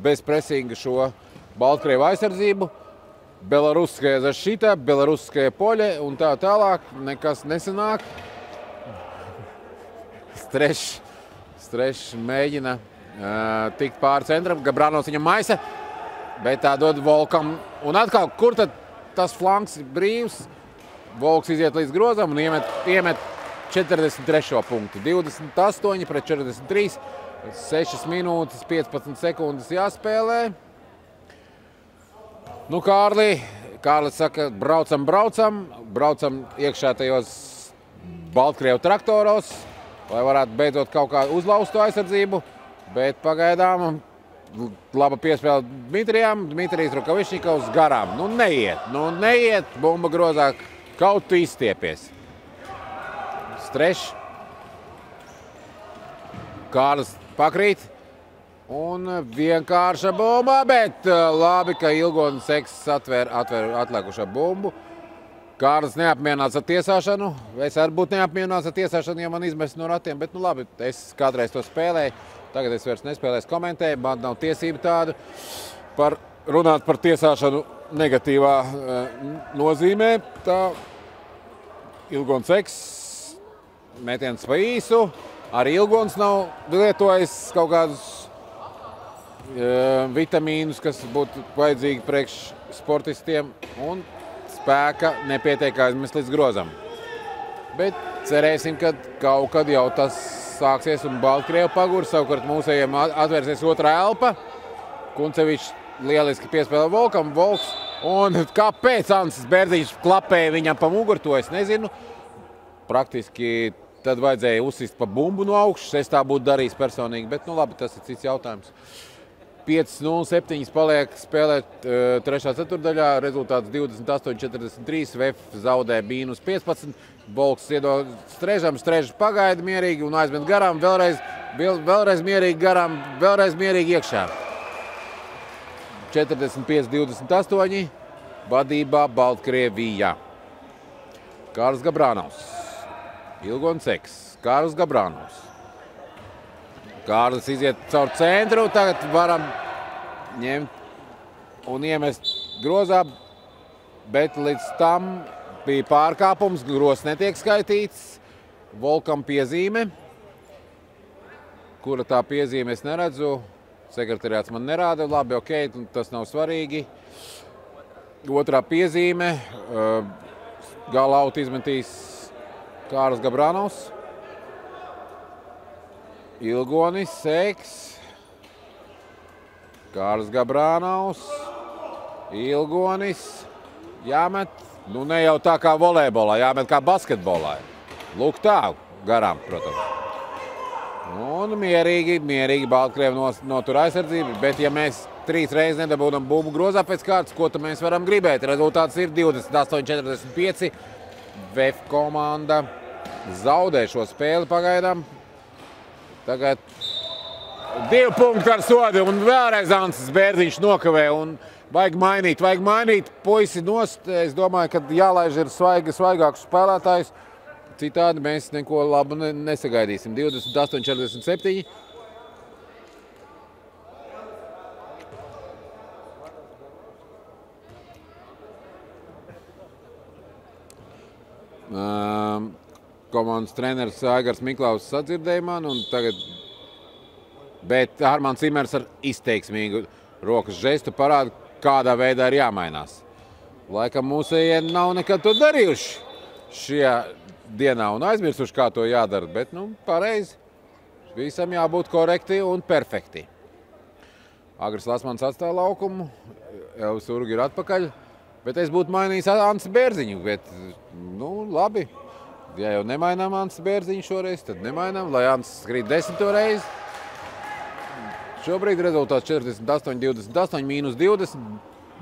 bez presinga šo Baltkrievu aizsardzību. Belaruskaja zašita, Belaruskaja poļe un tā tālāk. Nekas nesanāk. Strešs mēģina tikt pāri centram. Gabranovs viņam maisa, bet tā dod Volkam. Un atkal, kur tad tas flanks ir brīvs? Volks iziet līdz grozam un iemet 43. punktu. 28-43, 6 minūtes, 15 sekundes jāspēlē. Kārlis saka, braucam iekšā tajos Baltkrievu traktoros, lai varētu beidzot kaut kā uzlauzt to aizsardzību, bet pagaidām laba piespēle Dmitrijam, Dmitrijs Rukavišņikovs garām. Neiet, bumba grozā, kaut tu izstiepies. Strešs. Kārlis pakrīt. Un vienkārša bumba, bet labi, ka Ilgonis Eks atver atlēkušo bumbu. Kārlis neapmienāts ar tiesāšanu. Es arī būtu neapmienāts ar tiesāšanu, ja man izmest no ratiem, bet labi, es kādreiz to spēlēju. Tagad es vairs nespēlēju, komentēju, man nav tiesība tādu runāt par tiesāšanu negatīvā nozīmē. Tā Ilgonis Eks, metiens pa īsu. Arī Ilgonis nav lietojis kaut kādus vitamīnus, kas būtu vajadzīgi priekš sportistiem, un spēka nepietiek aizmest līdz grozam. Bet cerēsim, ka kaut kad jau tas sāksies un Baltkrievu pagurs, savukārt mūsējiem atvērsies otrā elpa. Kuncevičs lieliski piespēlē Volkam, Volks, un kāpēc Ansis Bērziņš klapēja viņam pa muguru, to es nezinu. Praktiski tad vajadzēja uzsist pa bumbu no augšas, es tā būtu darījis personīgi, bet labi, tas ir cits jautājums. 5-0-7 paliek spēlēt trešā ceturdaļā, rezultāts 28-43, Vef zaudē -15, Volks iedod Strežam, Strežs pagaida mierīgi un aizmet garām, vēlreiz mierīgi garām, vēlreiz mierīgi iekšā. 45-28, vadībā Baltkrievija. Kārlis Gabranovs, Ilgonis Eks, Kārlis Gabranovs. Kārlis iziet caur centru, tagad varam ņemt un iemest grozā, bet līdz tam bija pārkāpums, grozs netiek skaitīts. Volkam piezīme, kura tā piezīme es neredzu, sekretariāts man nerāda, labi, ok, tas nav svarīgi. Otrā piezīme, gala autu izmetīs Kārlis Gabranovs. Ilgonis Eks, Kārlis Gabranovs, Ilgonis, jāmet, ne jau tā kā volejbolā, jāmet kā basketbolā. Lūk tā, garām, protams. Un mierīgi Baltkrievi notur aizsardzību, bet ja mēs 3 reizes nedabūdam bumbu grozā pēc kārtas, ko tad mēs varam gribēt? Rezultāts ir 28-45, Vef komanda zaudē šo spēli pagaidām. Tagad 2 punkti ar sodu un vēlreiz Ansis Bērziņš nokavē un vajag mainīt. Puisi nost, es domāju, ka jālaiž ir svaigākus spēlētājus. Citādi mēs neko labu nesagaidīsim. 28-47. Komandas treneris Aigars Miklaus sadzirdēja man, bet Armāns Imers ar izteiksmīgu rokas žestu parāda, kādā veidā ir jāmainās. Laikam mūsējie nav nekad to darījuši. Šie dienā un aizmirsuši, kā to jādara, bet, pareizi. Visam jābūt korekti un perfekti. Agris Lasmans atstāja laukumu, Elvis Urga ir atpakaļ, bet es būtu mainījis Ansi Bērziņu, bet, labi. Ja jau nemainām Ansi Bērziņu šoreiz, tad nemainām, lai Ansis skrīt 10. reizi. Šobrīd rezultāts 48-28, -20.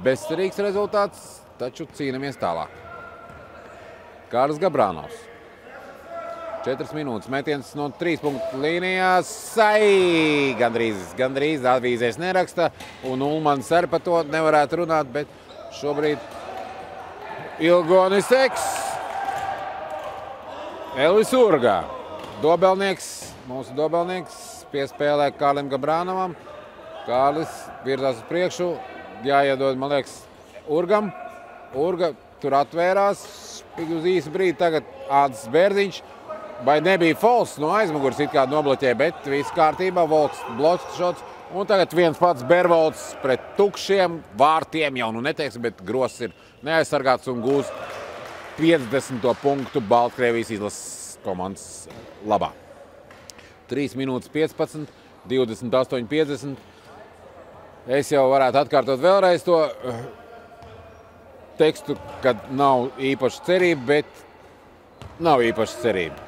Bezcerīgs rezultāts, taču cīnamies tālāk. Kārlis Gabrānovs. 4 minūtes metiens no 3 punktu līnijās. Gandrīz avīzēs neraksta, un Ulmans arī par to nevarētu runāt, bet šobrīd Ilgonis Eks. Elvis Urga. Mūsu dobelnieks piespēlē Kārlim Gabrānovam. Kārlis virzās uz priekšu, jāiedod, man liekas, Urgam. Urga tur atvērās, uz īsu brīdi tagad Ansis Bērziņš. Vai nebija fauls no aizmugures, it kā nobloķēja, bet viss kārtībā, Volks bloks šots. Un tagad viens pats Bervolds pret tukšiem vārtiem, jau neteiksim, bet Gross ir neaizsargāts un gūs 50. punktu Baltkrievijas izlases komandas labā. 3 minūtes 15, 28-50. Es jau varētu atkārtot vēlreiz to tekstu, kad nav īpaša cerība, bet nav īpaša cerība.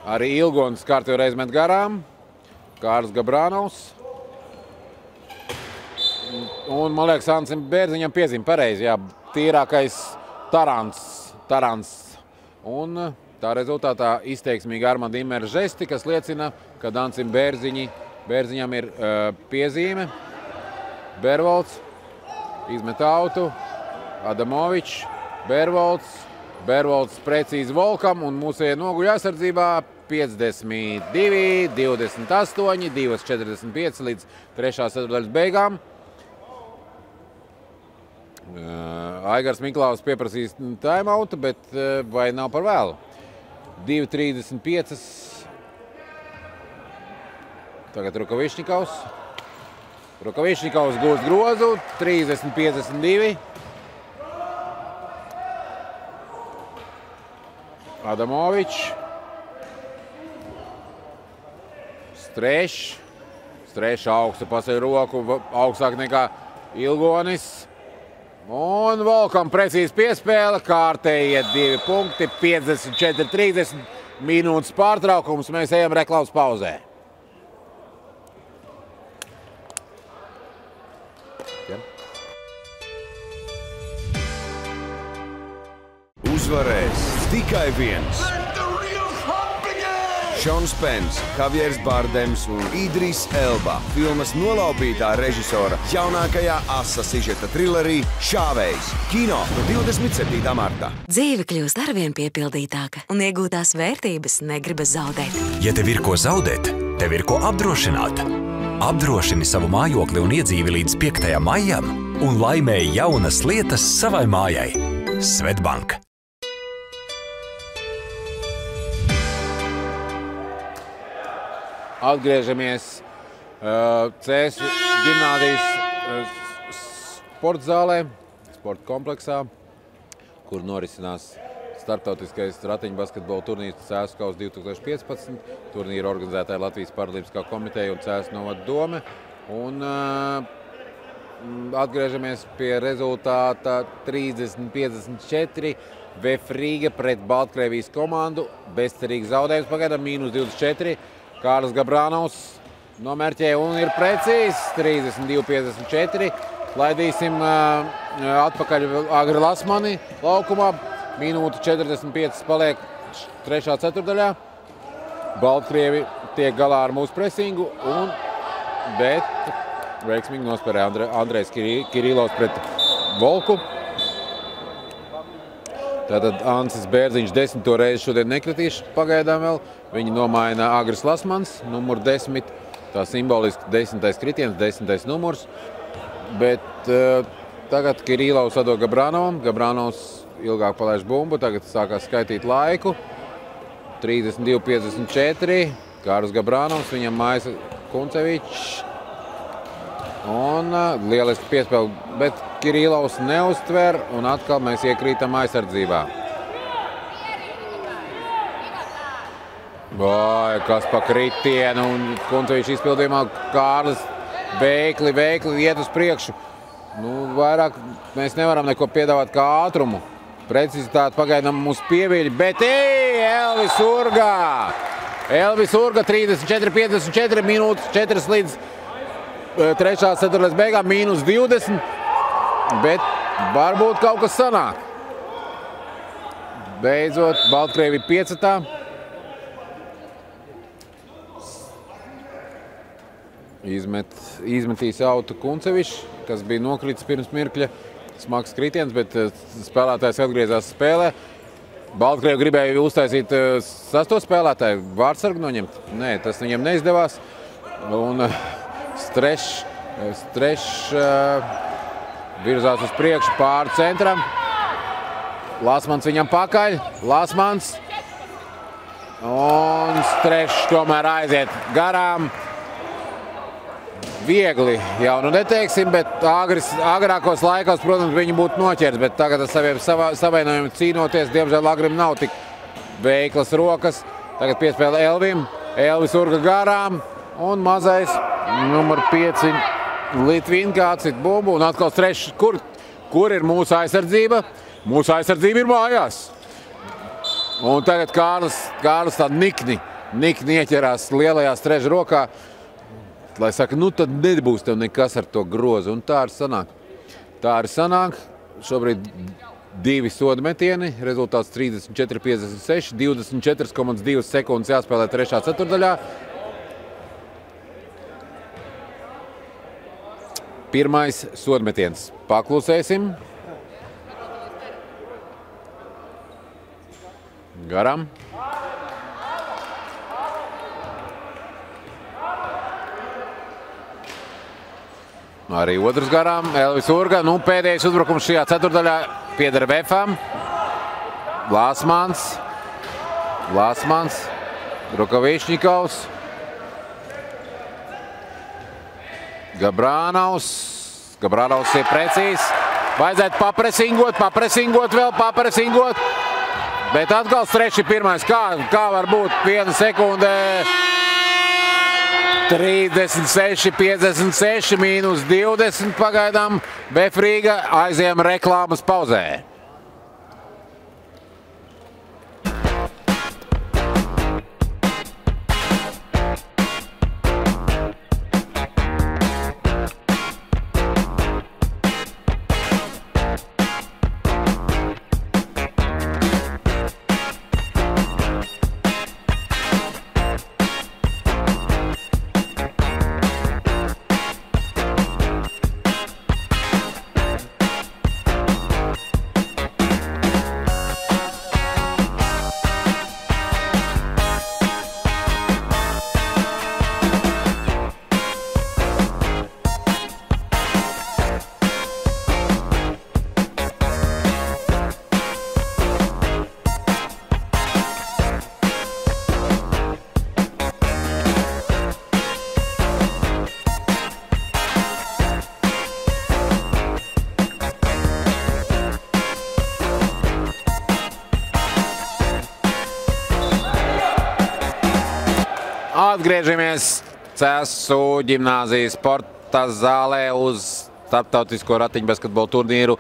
Arī Ilgonis kārtējo reizi met garām. Kārlis Gabrānovs. Un, man liekas, Ansim Bērziņam piezīme pareizi, jā, tīrākais Tarants. Un tā rezultātā izteiksmīgi Armanda Imera žesti, kas liecina, ka Ansim Bērziņam ir piezīme. Bervolds izmet autu, Adamovičs, Bervolds precīzi Volkam un mūsējie noguļ aizsardzībā 52, 28, 2:45 līdz 3. ceturdaļas beigām. Aigars Miklaus pieprasīs timeoutu, bet vai nav par vēlu? 2:35. Tagad Rukavišņikovs. Rukavišņikovs gūst grozu, 30-52. Adamovičs. Strešs augstu paseļ roku, augstāk nekā Ilgonis. Un Volkam precīzi piespēle, kārtējie 2 punkti, 54-30, minūtes pārtraukums, mēs ejam reklāmas pauzē. Uzvarēs tikai viens. Šons Pens, Javieris Bardems un Idris Elba. Filmas nolaupītā režisora jaunākajā asa sižeta trilerī Šāvējs. Kino no 27. martā. Dzīve kļūst arvien piepildītāka, un iegūtās vērtības negribas zaudēt. Ja tev ir ko zaudēt, tev ir ko apdrošināt. Apdrošini savu mājokli un iedzīvi līdz 5. maijam un laimēji jaunas lietas savai mājai. Svetbank. Atgriežamies CS ģimnāzijas sporta zālē, sporta kompleksā, kur norisinās starptautiskais ratiņu basketbola turnīrs CS Kauss 2015. Turnīra organizētāja Latvijas Paralimpiskā komiteja un CS novada dome. Un atgriežamies pie rezultāta 30-54. VF Rīga pret Baltkrievijas komandu. Bezcerīgs zaudējums pagaidām, -24. Kārlis Gabrānovs nomērķē un ir precīzs, 32-54. Laidīsim atpakaļ Agri Lasmani laukumā. Minūte 45 paliek 3. ceturdaļā. Baltkrievi tiek galā ar mūsu presingu, bet veiksmīgi nospērē Andrejs Kirilovs pret Volku. Tātad Ansis Bērziņš 10. reizi šodien nekritīs pagaidām vēl. Viņi nomaina Agris Lasmans, numur 10. Tā simboliski 10. kritiens, 10. numurs. Bet tagad Kirilovs atdod Gabrānovam. Gabrānovs ilgāk palaiž bumbu, tagad sākās skaitīt laiku. 32-54. Kārlis Gabrānovs, viņam mājas Kuncevičs. Un lieliski piespēle, bet Kirilovs neuztver, un atkal mēs iekrītam aizsardzībā. Vai, kas pa kritienu un Kuncevičs izpildījumā Kārlis veikli iet uz priekšu. Nu, vairāk mēs nevaram neko piedāvāt kā ātrumu. Precizitāti pagaidām mūs pieviļ, bet Elvis Urgā! Elvis Urga 34-54 minūtes, 4 līdz 3. ceturtdaļas beigām, mīnus 20. Bet varbūt kaut kas sanāk. Beidzot, Baltkrievi 5. Izmetīs autu Kuncevičs, kas bija nokritis pirms mirkļa. Smags kritiens, bet spēlētājs atgriezās spēlē. Baltkrievi gribēja uztaisīt 6. spēlētāju, vārdsargu noņemt. Nē, tas viņiem neizdevās. Un Strešs virzās uz priekšu pāri centram. Lasmans viņam pakaļ. Lasmans. Un Strešs tomēr aiziet garām. Viegli jau nu neteiksim, bet agrākos laikos, protams, viņi būtu noķers, bet tagad ar saviem savainojumiem cīnoties, diemžēl Agrim nav tik veiklas rokas. Tagad piespēle Elvim, Elvis Urga garām un mazais numur 5 Litvinkāts it bumbu un atkal Strešs. Kur ir mūsu aizsardzība? Mūsu aizsardzība ir mājās. Un tagad Kārlis tā nikni ieķerās lielajā Streža rokā. Lai saka, nu tad nebūs tev nekas ar to grozu. Un tā arī sanāk. Šobrīd 2 soda metieni. Rezultāts 34-56. 24,2 sekundes jāspēlē 3. ceturtdaļā. Pirmais soda metiens. Paklusēsim. Garam. Arī otrs garām, Elvis Urga. Nu, pēdējais uzbrukums šajā ceturtdaļā pieder Vefam. Lasmans. Rukavičņikovs. Gabrānaus ir precīzs. Vajadzētu papresingot vēl. Bet atkal Strešs ir pirmais. Kā var būt 1 sekundē? 36-56, mīnus 20 pagaidām. Befrīga aizējām reklāmas pauzē. Atgriežamies Cēsu ģimnāzijas sporta zālē uz starptautisko ratiņu basketbola turnīru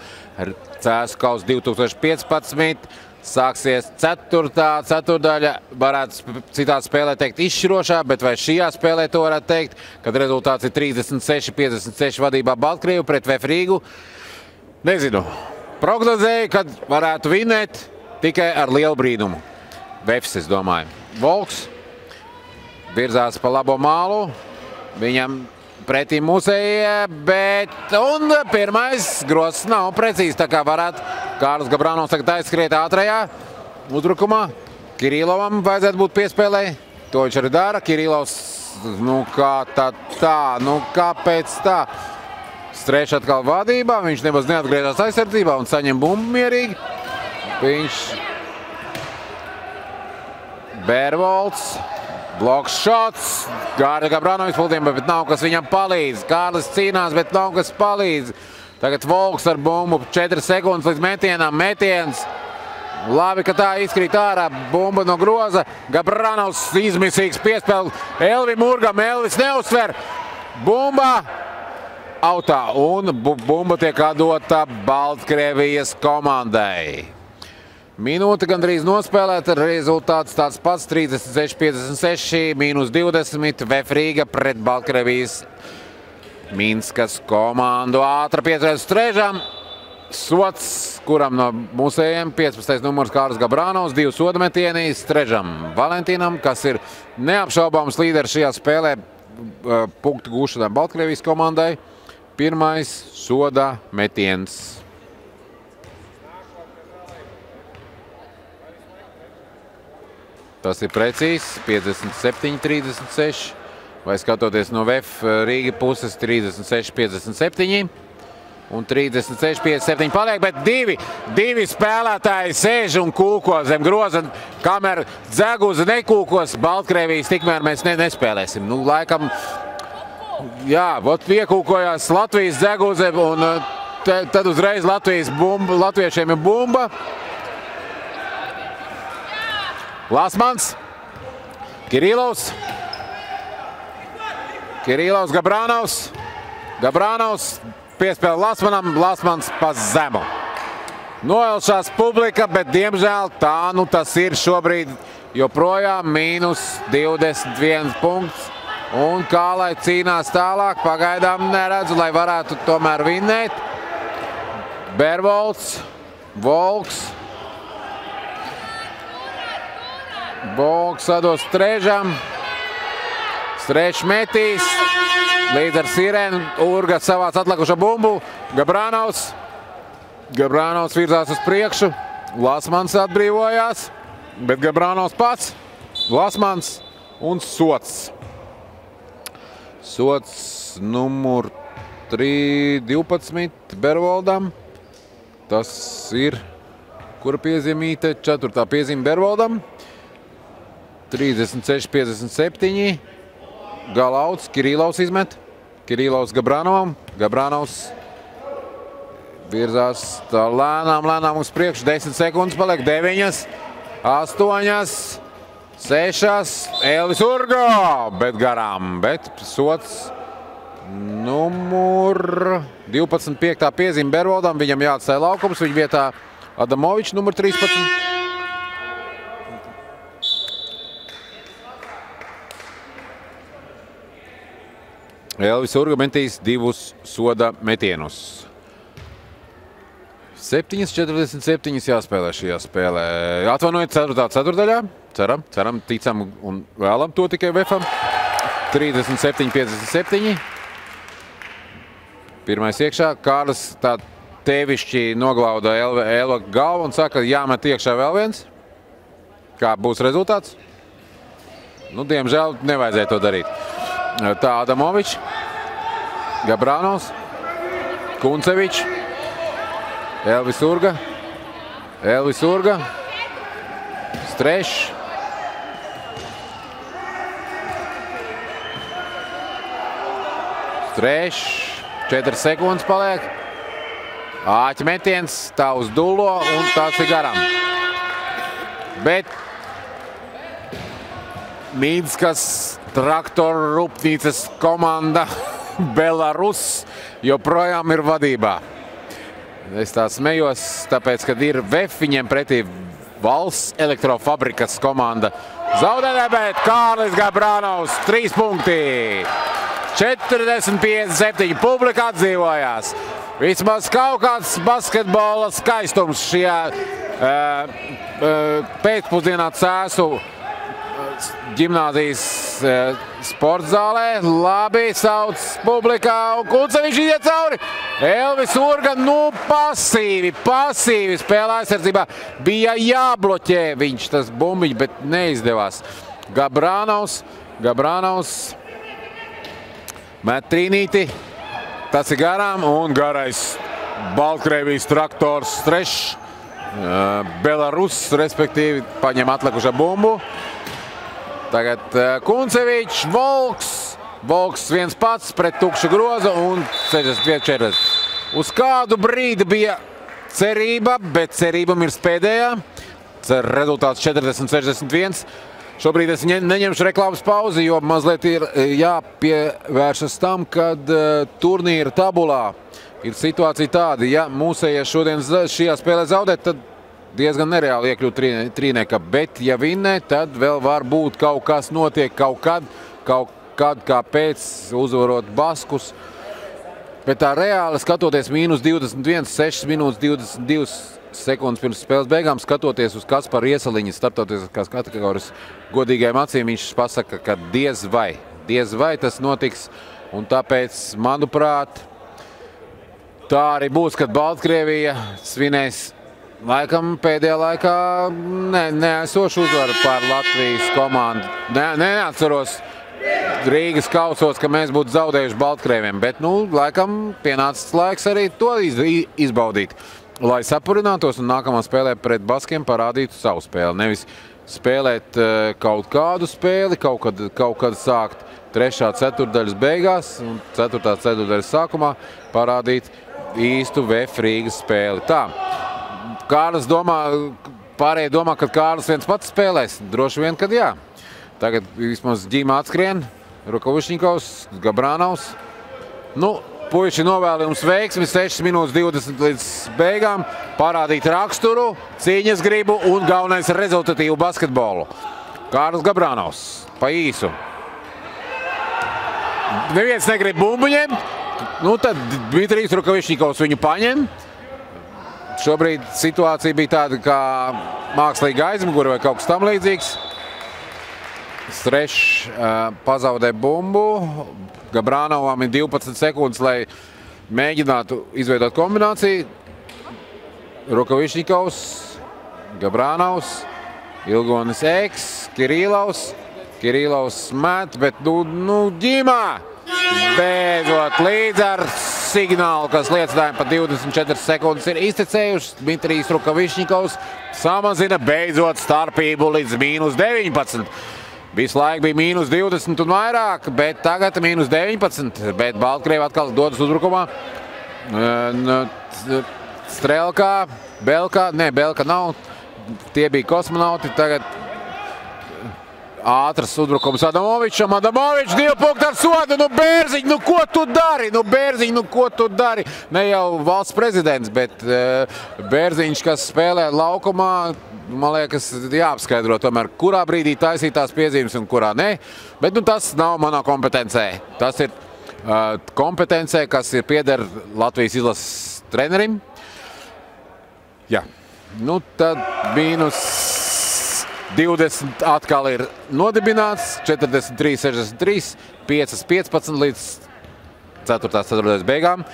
Cēsu kausa 2015. Sāksies 4. ceturtdaļa, varētu citā spēlē teikt izšķirošā, bet vai šajā spēlē to varētu teikt, kad rezultāts ir 36-56 vadībā Baltkrievu pret Vefrīgu? Nezinu. Prognozēju, kad varētu vinēt tikai ar lielu brīnumu. Vefs, es domāju. Volks virzās pa labo mālu, viņam pretī musējie, bet un pirmais grozs nav precīzi, tā kā varētu Kārlis Gabrānovs tagad aizskriet ātrajā uzbrukumā. Kirilovam vajadzētu būt piespēlē, to viņš arī dara. Kirilovs, nu kā nu kāpēc tā? Strešs atkal vadībā, viņš nebaz neatgriežās aizsardzībā un saņem bumbu mierīgi. Viņš Bērvolts. Bloks šots, Kārlis Gabrānovs pultiem, bet nav kas viņam palīdz. Kārlis cīnās, bet nav kas palīdz. Tagad Volks ar bumbu 4 sekundes līdz metienam. Metiens Labi, ka tā izkrīt ārā bumba no groza. Gabranovs izmisīgs piespēl Elvim Urgam. Elvis neuzsver. Bumba autā un bumba tiek atdota Baltkrievijas komandai. Minūte gandrīz nospēlēta, rezultāts tāds pats 36-56, -20, VF Rīga pret Baltkrievijas Minskas komandu. Ātra pieturēs Strežam. Sots, kuram no mūsējiem 15. numurs Kārlis Gabranovs, 2 soda metieni Strežam Valentīnam, kas ir neapšaubāms līderis šajā spēlē punktu gūšanā Baltkrievijas komandai. Pirmais soda metiens. Tas ir precīzs, 57-36, vai skatoties no VF Rīga puses 36-57 un 36-57 paliek, bet divi spēlētāji sēž un kūko zem groza, kamēr Dzeguze nekūkos, Baltkrievijas tikmēr mēs nespēlēsim. Nu, laikam, jā, piekūkojās Latvijas Dzeguze un tad uzreiz latviešiem ir bumba. Lasmans, Kirilovs, Gabranovs piespēl Lasmanam, Lasmans pa zemu. Noelšās publika, bet diemžēl tā nu tas ir šobrīd joprojām -21 punkts. Un kā lai cīnās tālāk, pagaidām neredzu, lai varētu tomēr vinnēt. Bervolds, Volks. Volks sados Strežam. Strežs metīs. Līdz ar sirēnu Urga savāc atlikušo bumbu. Gabranovs virzās uz priekšu. Lasmans atbrīvojās. Bet Gabranovs pats. Lasmans un sots. Sots numur 12 Bervoldam. Tas ir, kura piezīmīte? 4. piezīme Bervoldam. 36-57. Galauts, Kirilovs izmet. Kirilovs Gabranovam. Gabranovs virzās tā lēnām uz priekšu. 10 sekundes paliek. 9, 8, 6. Elvis Urgo, bet garām. Bet sots numur 12, 5. piezīme Bervoldam. Viņam jāatstāja laukums. Viņa vietā Adamovičs numur 13. Elvis Urga metīs 2 soda metienus. 7:47 jāspēlē šajā spēlē. Atvainojiet, 4. ceturdaļā. Ceram, ticam un vēlam to tikai VFam. 37-57. Pirmais iekšā. Kārlis tā tevišķi noglauda Elva galvu un saka, jāmet iekšā vēl viens. Kā būs rezultāts? Nu, diemžēl nevajadzēja to darīt. Tā Adamovičs, Gabranovs, Kuncevičs, Elvis Urga, Strešs, Strešs, 4 sekundes paliek. Āķa metiens, tā uz dullo un tāds ir garām. Bet Minskas Traktoru rūpnīcas komanda Belarus joprojām ir vadībā. Es tā smejos, tāpēc, kad ir VF viņiem pretī Valsts elektrofabrikas komanda. Zaudētā, bet Kārlis Gabranovs 3 punkti. 40-57 publika atdzīvojās. Vismaz kaut kāds basketbola skaistums šajā pēcpusdienā Cēsu ģimnāzijas sporta zālē. Labi sauc publikā un Kuncevičs iziet cauri. Elvis Urga, nu pasīvi spēlē aizsardzībā. Bija jābloķē viņš tas bumbiņš, bet neizdevās. Gabranovs met trīnīti. Tas ir garām un garais Baltkrievijas traktors Strešs. Belarus, respektīvi, paņem atlikušo bumbu. Tagad Kuncevičs, Volks viens pats pret tukšu grozu un 65-40. Uz kādu brīdi bija cerība, bet cerība mirs pēdējā. Rezultāts 40-61. Šobrīd es neņemšu reklāmas pauzi, jo mazliet ir jāpievēršas tam, kad turnīra tabulā ir situācija tāda, ja mūsējie šodien šajā spēlē zaudēt, tad diezgan nereāli iekļūt trīniekā, bet ja vinnē, tad vēl var būt kaut kas notiek kaut kad kā pēc uzvarot Baskus. Bet tā reāli skatoties -21, 6 minūtes 22 sekundes pirms spēles beigām, skatoties uz Kasparu Iesaliņa starptautiskās kategorijas godīgajām acīm, viņš pasaka, ka diez vai tas notiks. Un tāpēc, manuprāt, tā arī būs, kad Baltkrievija svinēs laikam pēdējā laikā neesošu uzvaru pār Latvijas komandu. Neatceros Rīgas kausos, ka mēs būtu zaudējuši Baltkrieviem, bet, laikam pienācis laiks arī to izbaudīt, lai sapurinātos un nākamā spēlē pret Baskiem parādītu savu spēli. Nevis spēlēt kaut kādu spēli, kaut kad sākt 3. ceturtdaļas beigās un 4. ceturtdaļas sākumā parādīt īstu VF Rīgas spēli. Tā, Kārlis pārējie domā, ka Kārlis viens pats spēlēs. Droši vien, kad jā. Tagad vismaz Ģīma atskrien, Rukavišņikovs, Gabrānaus. Puiši novēl jums veiksmi, 6 minūtes 20 līdz beigām, parādīt raksturu, cīņas gribu un galvenais rezultatīvu basketbolu. Kārlis Gabrānaus, pa īsu. Neviens negrib bumbu ņemt, tad Dmitrijs Rukavišņikovs viņu paņem. Šobrīd situācija bija tāda kā mākslīga aizmugure vai kaut kas tam līdzīgs. Strešs pazaudē bumbu. Gabrānovam ir 12 sekundes, lai mēģinātu izveidot kombināciju. Rukavišņikovs, Gabrānaus, Ilgonis Eks, Kirīlovs met, bet Ģīmā! Beidzot, līdz ar signālu, kas liecināja pa 24 sekundes ir iztecējuši. Dmitrijs Rukavišņikovs samazina beidzot starpību līdz -19. Visu laiku bija -20 un vairāk, bet tagad -19. Bet Baltkrievi atkal dodas uzbrukumā. Strelkā, Belka, Belka nav. Tie bija kosmonauti. Tagad ātrs uzbrukums Adamovičam. Adamovičs 2 punkti ar sodu. Bērziņ, ko tu dari? Bērziņ, ko tu dari? Ne jau valsts prezidents, bet Bērziņš, kas spēlē laukumā, man liekas, jāapskaidro tomēr, kurā brīdī taisīt tās piezīmes un kurā ne. Bet tas nav manā kompetencē. Tas ir kompetencē, kas ir pieder Latvijas izlases trenerim. Jā. Tad -20 atkal ir nodibināts. 43-63, 5-15 līdz 4. ceturtdaļas beigām.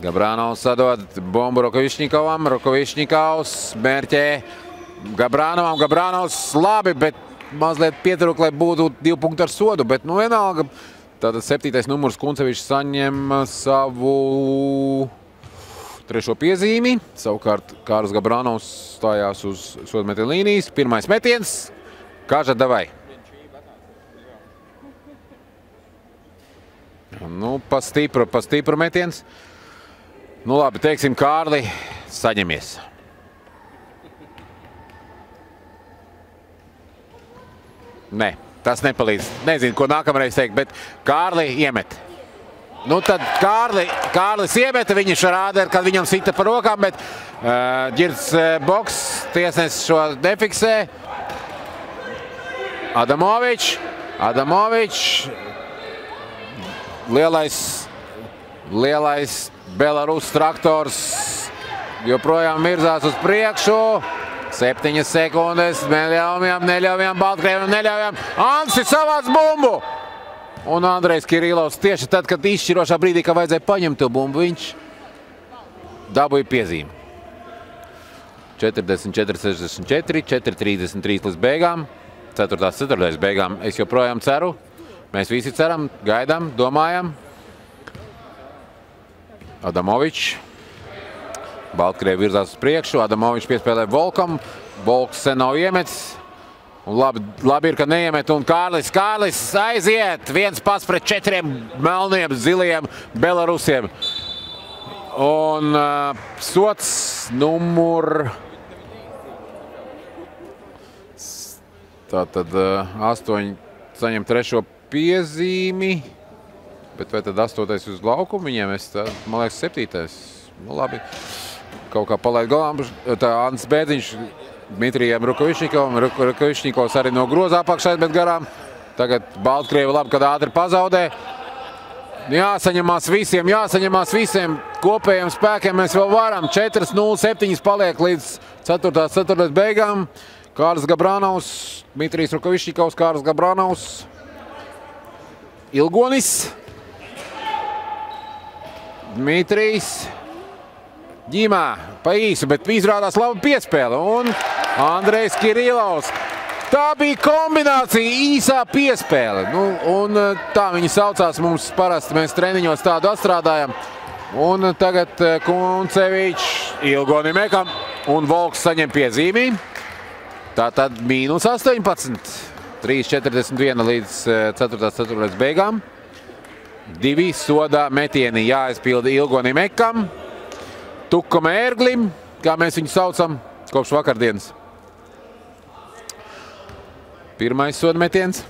Gabrānaus sadod bumbu Rukavišņikovam. Rukavišņikovs mērķē Gabrānovam. Gabrānaus labi, bet mazliet pietrūk, lai būtu 2 punkti ar sodu. Bet vienalga, tātad 7. numurs Kuncevičs saņem savu 3. piezīmi. Savukārt Kārlis Gabrānaus stājās uz sodmetienu līnijas. Pirmais metiens. Kaža, davai. Pa stipru metiens. Labi, teiksim, Kārli, saņemies. Nē, tas nepalīdz. Nezinu, ko nākamreiz teikt, bet Kārli iemet. Tad Kārlis iemeta, viņš rāda, kad viņam sita par rokām, bet Ģirds Boks tiesnes šo nefiksē. Adamovičs. Lielais Belarus traktors joprojām virzās uz priekšu. 7 sekundes, neļaujam Baltkrieviem, neļaujam. Ansi savāc bumbu! Un Andrejs Kirīlovs tieši tad, kad izšķirošā brīdī, ka vajadzēja paņemt to bumbu, viņš dabūja piezīmi. 44-64, 4-33 līdz beigām, 4. ceturtdaļas beigām. Es joprojām ceru, mēs visi ceram, gaidām, domājam. Adamovičs. Baltkrievi virzās uz priekšu, Adamovičs piespēlē Volkam. Volks sen nav iemetis. Labi ir, ka neiemet, un Kārlis aiziet. Viens pats pret 4 melniem, ziliem Belarusiem. Un sots numur... Tātad 8 saņem 3. piezīmi. Bet vai tad 8. uz laukumu viņiem? Man liekas 7. Nu labi. Kaut kā palaid galām. Tā Ants Bēdziņš Dmitrijam Rukovičņikovam. Rukovičņikovs arī no groza apakšā bet garām. Tagad Baltkrievi labi, kad ātri pazaudē. Jāsaņemās visiem. Kopējiem spēkiem mēs vēl varam. 4-0-7 paliek līdz 4. beigām. Kārlis Gabranovs, Dmitrijs Rukovičņikovs, Kārlis Gabranovs. Ilgonis. Dmitrijs. Ģimā pa īsu, bet izrādās laba piespēle. Un Andrejs Kirilovs. Tā bija kombinācija īsā piespēle. Nu, un tā viņi saucās mums parasti. Mēs treniņos tādu atstrādājam. Un tagad Kuncevičs, Ilgonim Ekam un Volks saņem piezīmī. Tātad -18. 3:41 līdz 4. beigām. 2 sodā metieni jāizpilda Ilgonim Ekam. Tukam Ērglim, kā mēs viņu saucam, kopš vakardienas. Pirmais soda metiens.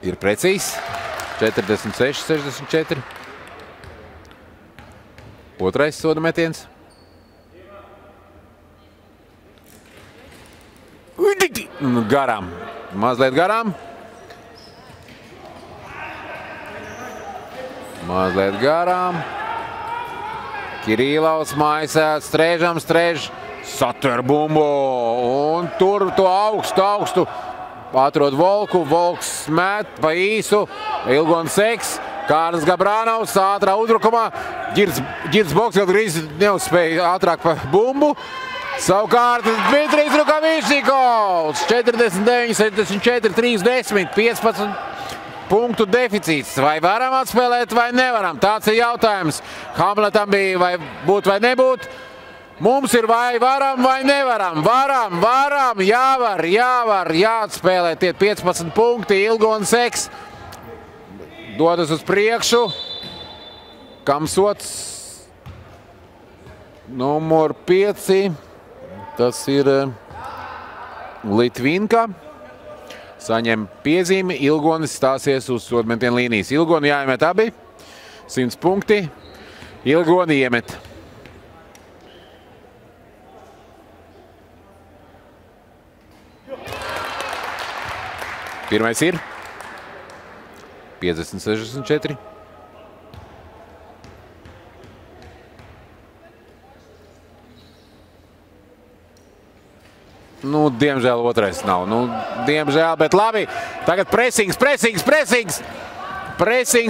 Ir precīzs. 46-64. Otrais soda metiens. Garām. Mazliet garām. Kirilovs maisēts, Strēž, satver bumbu un tur to augstu. Atrod Volku, Volks met pa īsu, Ilgons Eks, Kārlis Gabranovs ātrā uzbrukumā. Girds Boks jau drīz neuzspēja ātrāk pa bumbu. Savukārt Dmitrijs Rukovičņikovs 49-64, 30, 15 punktu deficīts. Vai varam atspēlēt vai nevaram? Tāds ir jautājums. Hamletam bija vai būt vai nebūt. Mums ir vai varam vai nevaram. Varam, jāvar, jāatspēlē tie 15 punkti. Ilgons Eks dodas uz priekšu. Kam sots numur 5. Tas ir Litvinka. Saņem piezīmi. Ilgonis stāsies uz sodmetienu līnijas. Ilgoni jāiemet abi. 100 punkti. Ilgoni iemet. Pirmais ir 50-64. Nu, diemžēl otrais nav. Nu, diemžēl, bet labi. Tagad presings. Presings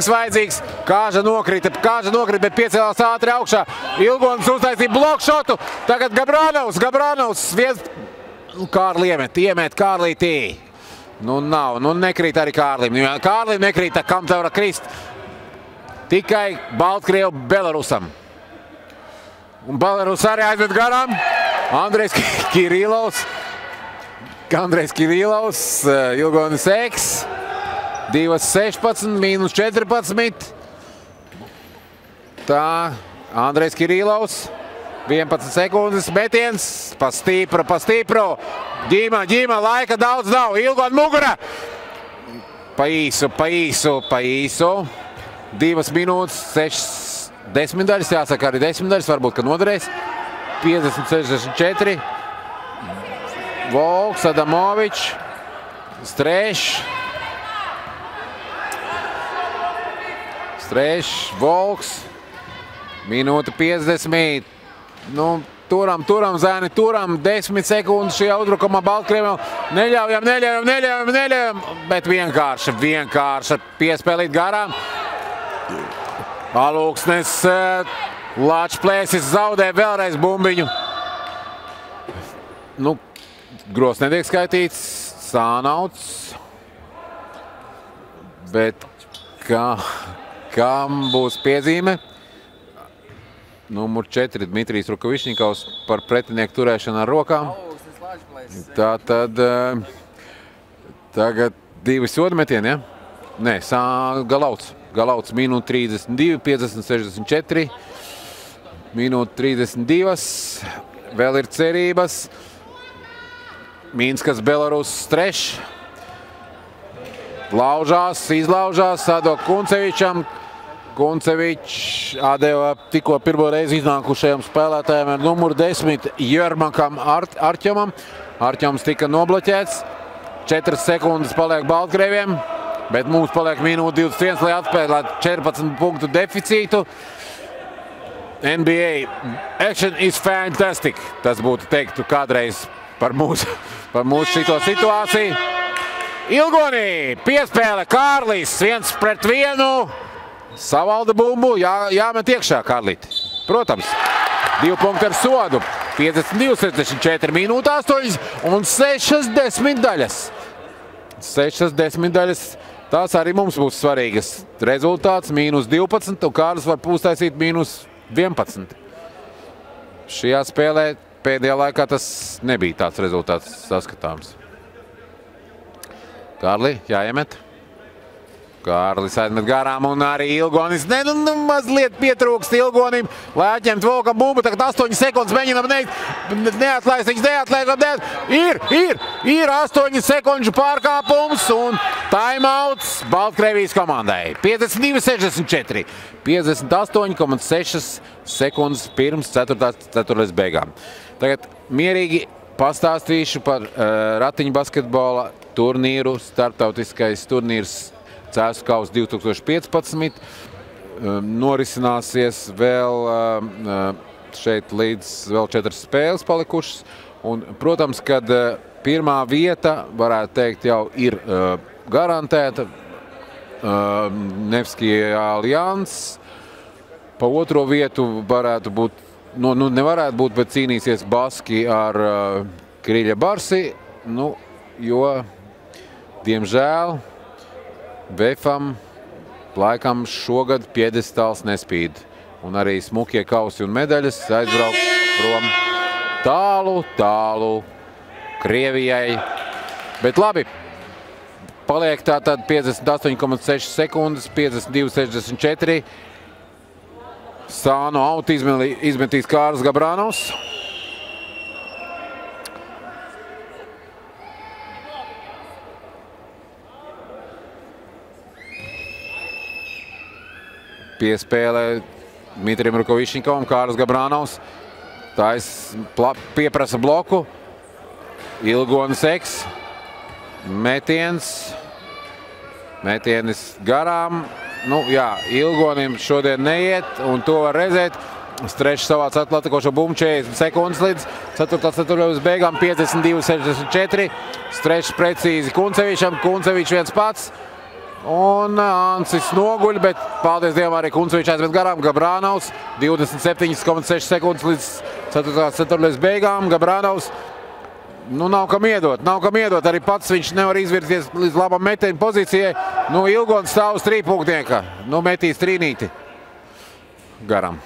vajadzīgs. Kāža nokrita, bet piecēlās ātri augšā. Ilgonis uztaisīja blokšotu. Tagad Gabranovs. Kārli iemet Kārlītī. Nu, nav. Nu, nekrīt arī Kārlim. Kārlim nekrīt, kam tev var krist. Tikai Baltkrievu Belarusam. Un Belarus arī aizved garām. Andrejs Kirilovs, Ilgonis Eks, 2:16, -14. Tā, Andrejs Kirilovs, 11 sekundes, metiens, pa stipru. Ģima, laika daudz nav, Ilgon mugura. Pa īsu. 2 minūtes, 6 desmitdaļas, jāsaka arī desmitdaļas, varbūt, ka noderēs. 50-64. Volks, Adamovičs, Strēž, Volks, minūte 50. Nu, turam, zēni, 10 sekundes šajā uzbrukumā Baltkrievam. Neļaujam, bet vienkārši piespēlīt garām. Alūksnes, Lačplēsis zaudē vēlreiz bumbiņu. Nu, gros netiek skaitīts, sānauts. Bet kam būs piezīme? Numur 4 Dmitrijs Rukovičņikovs par pretinieku turēšanu ar rokām. Tātad tagad 2 soda metieni, ja? Nē, Galauts. Galauts minūte 32, 50-64. Minūte 32. Vēl ir cerības. Minskas Belarus streš. Laužās, izlaužās, sadok Kuncevičam. Kuncevičs atdeva tikko pirmo reizi iznākušajam spēlētājiem ar numuru 10 Jörmakam Arķomam. Arķoms tika nobloķēts. 4 sekundes paliek Baltkrieviem, bet mums paliek minūte 21, lai atspēlētu 14 punktu deficītu. NBA action is fantastic. Tas būtu teiktu kādreiz par mūsu šito situāciju. Ilgonī, piespēle Kārlis, 1-1. Savalda bumbu, jāmet iekšā Kārlīti. Protams, 2 punkti ar sodu. 52-64 minūte 8 un 6 daļas. 6 daļas. Tās arī mums būs svarīgas. Rezultāts -12 un Kārlis var uztaisīt -11. Šajā spēlē pēdējā laikā tas nebija tāds rezultāts saskatāms. Kārli, jāiemet. Kārlis aizmet garām un arī Ilgonis. Mazliet pietrūkst Ilgonim, lai atņemtu Volkam bumbu. Tagad 8 sekundes mēģinām neatlaist. Viņš neatlaist. Ir 8 sekundžu pārkāpums un timeouts Baltkrievijas komandai. 52-64. 58,6 sekundes pirms 4. beigām. Tagad mierīgi pastāstīšu par ratiņu basketbola turnīru. Starptautiskais turnīrs Cēsu kausa 2015. Norisināsies vēl šeit līdz vēl 4 spēles palikušas. Un, protams, kad pirmā vieta, varētu teikt, jau ir garantēta. Nevski Aljans. Pa otro vietu varētu būt, nevarētu būt, bet cīnīsies Baski ar Kriļa Barsi. Jo, diemžēl, VFam laikam šogad piedestāls nespīd. Un arī smukie kausi un medaļas aizbrauks prom tālu Krievijai. Bet labi, paliek tātad 58,6 sekundes, 52-64. Sānu autu izmetīs Kārlis Gabrānovs. Piespēlē Dmitrijam Rukovičņikovam, Kārlis Gabrānovs. Pieprasa bloku. Ilgonis Eks. Metienis garām. Ilgonim šodien neiet, un to var redzēt. Strešs savāc atlatikošo bumbu 40 sekundes līdz 4. beigām 52-64. Strešs precīzi Kuncevičam. Kuncevičs viens pats. Un Ancis noguļ, bet paldies Dievam arī Kuncevičs aizmet garām. Gabrānovs 27,6 sekundes līdz 4. beigām. Gabrānovs, nav kam iedot. Arī pats viņš nevar izvirties līdz labam metienu pozīcijai. Ilgonis stāv uz trīpunktnieka. Metīs trīnīti garām.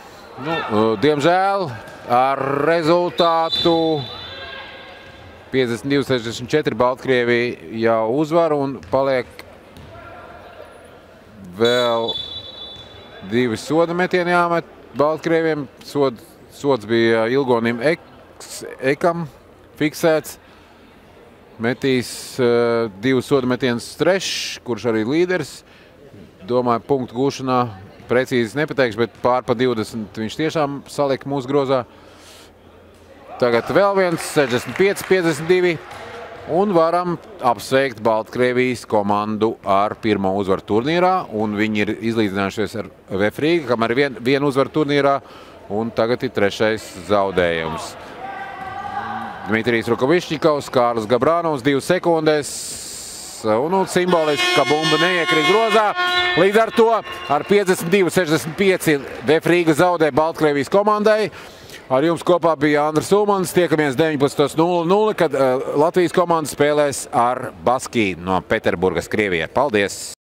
Diemžēl ar rezultātu 52-64 Baltkrievija jau uzvar un paliek vēl 2 soda metieni jāmet Baltkrieviem. Sods bija Ilgonim Ekam fiksēts. Metīs 2 soda metienus Strešs, kurš arī līderis. Domāju, punktu gūšanā precīzi nepateikšu, bet pār pa 20 viņš tiešām salika mūsu grozā. Tagad vēl viens 65-52. Un varam apsveikt Baltkrievijas komandu ar pirmo uzvaru turnīrā. Un viņi ir izlīdzinājušies ar VF Rīga, kam ar vienu uzvaru turnīrā. Un tagad ir 3. zaudējums. Dmitrijs Rukovičņikovs, Kārlis Gabrānovs 2 sekundēs. Un simboliski, ka bumba neiekrīt grozā. Līdz ar to ar 52-65 VF Rīga zaudē Baltkrievijas komandai. Ar jums kopā bija Andris Ulmans. Tiekamies 19:00, kad Latvijas komanda spēlēs ar Baskiju no Pēterburgas, Krievijā. Paldies!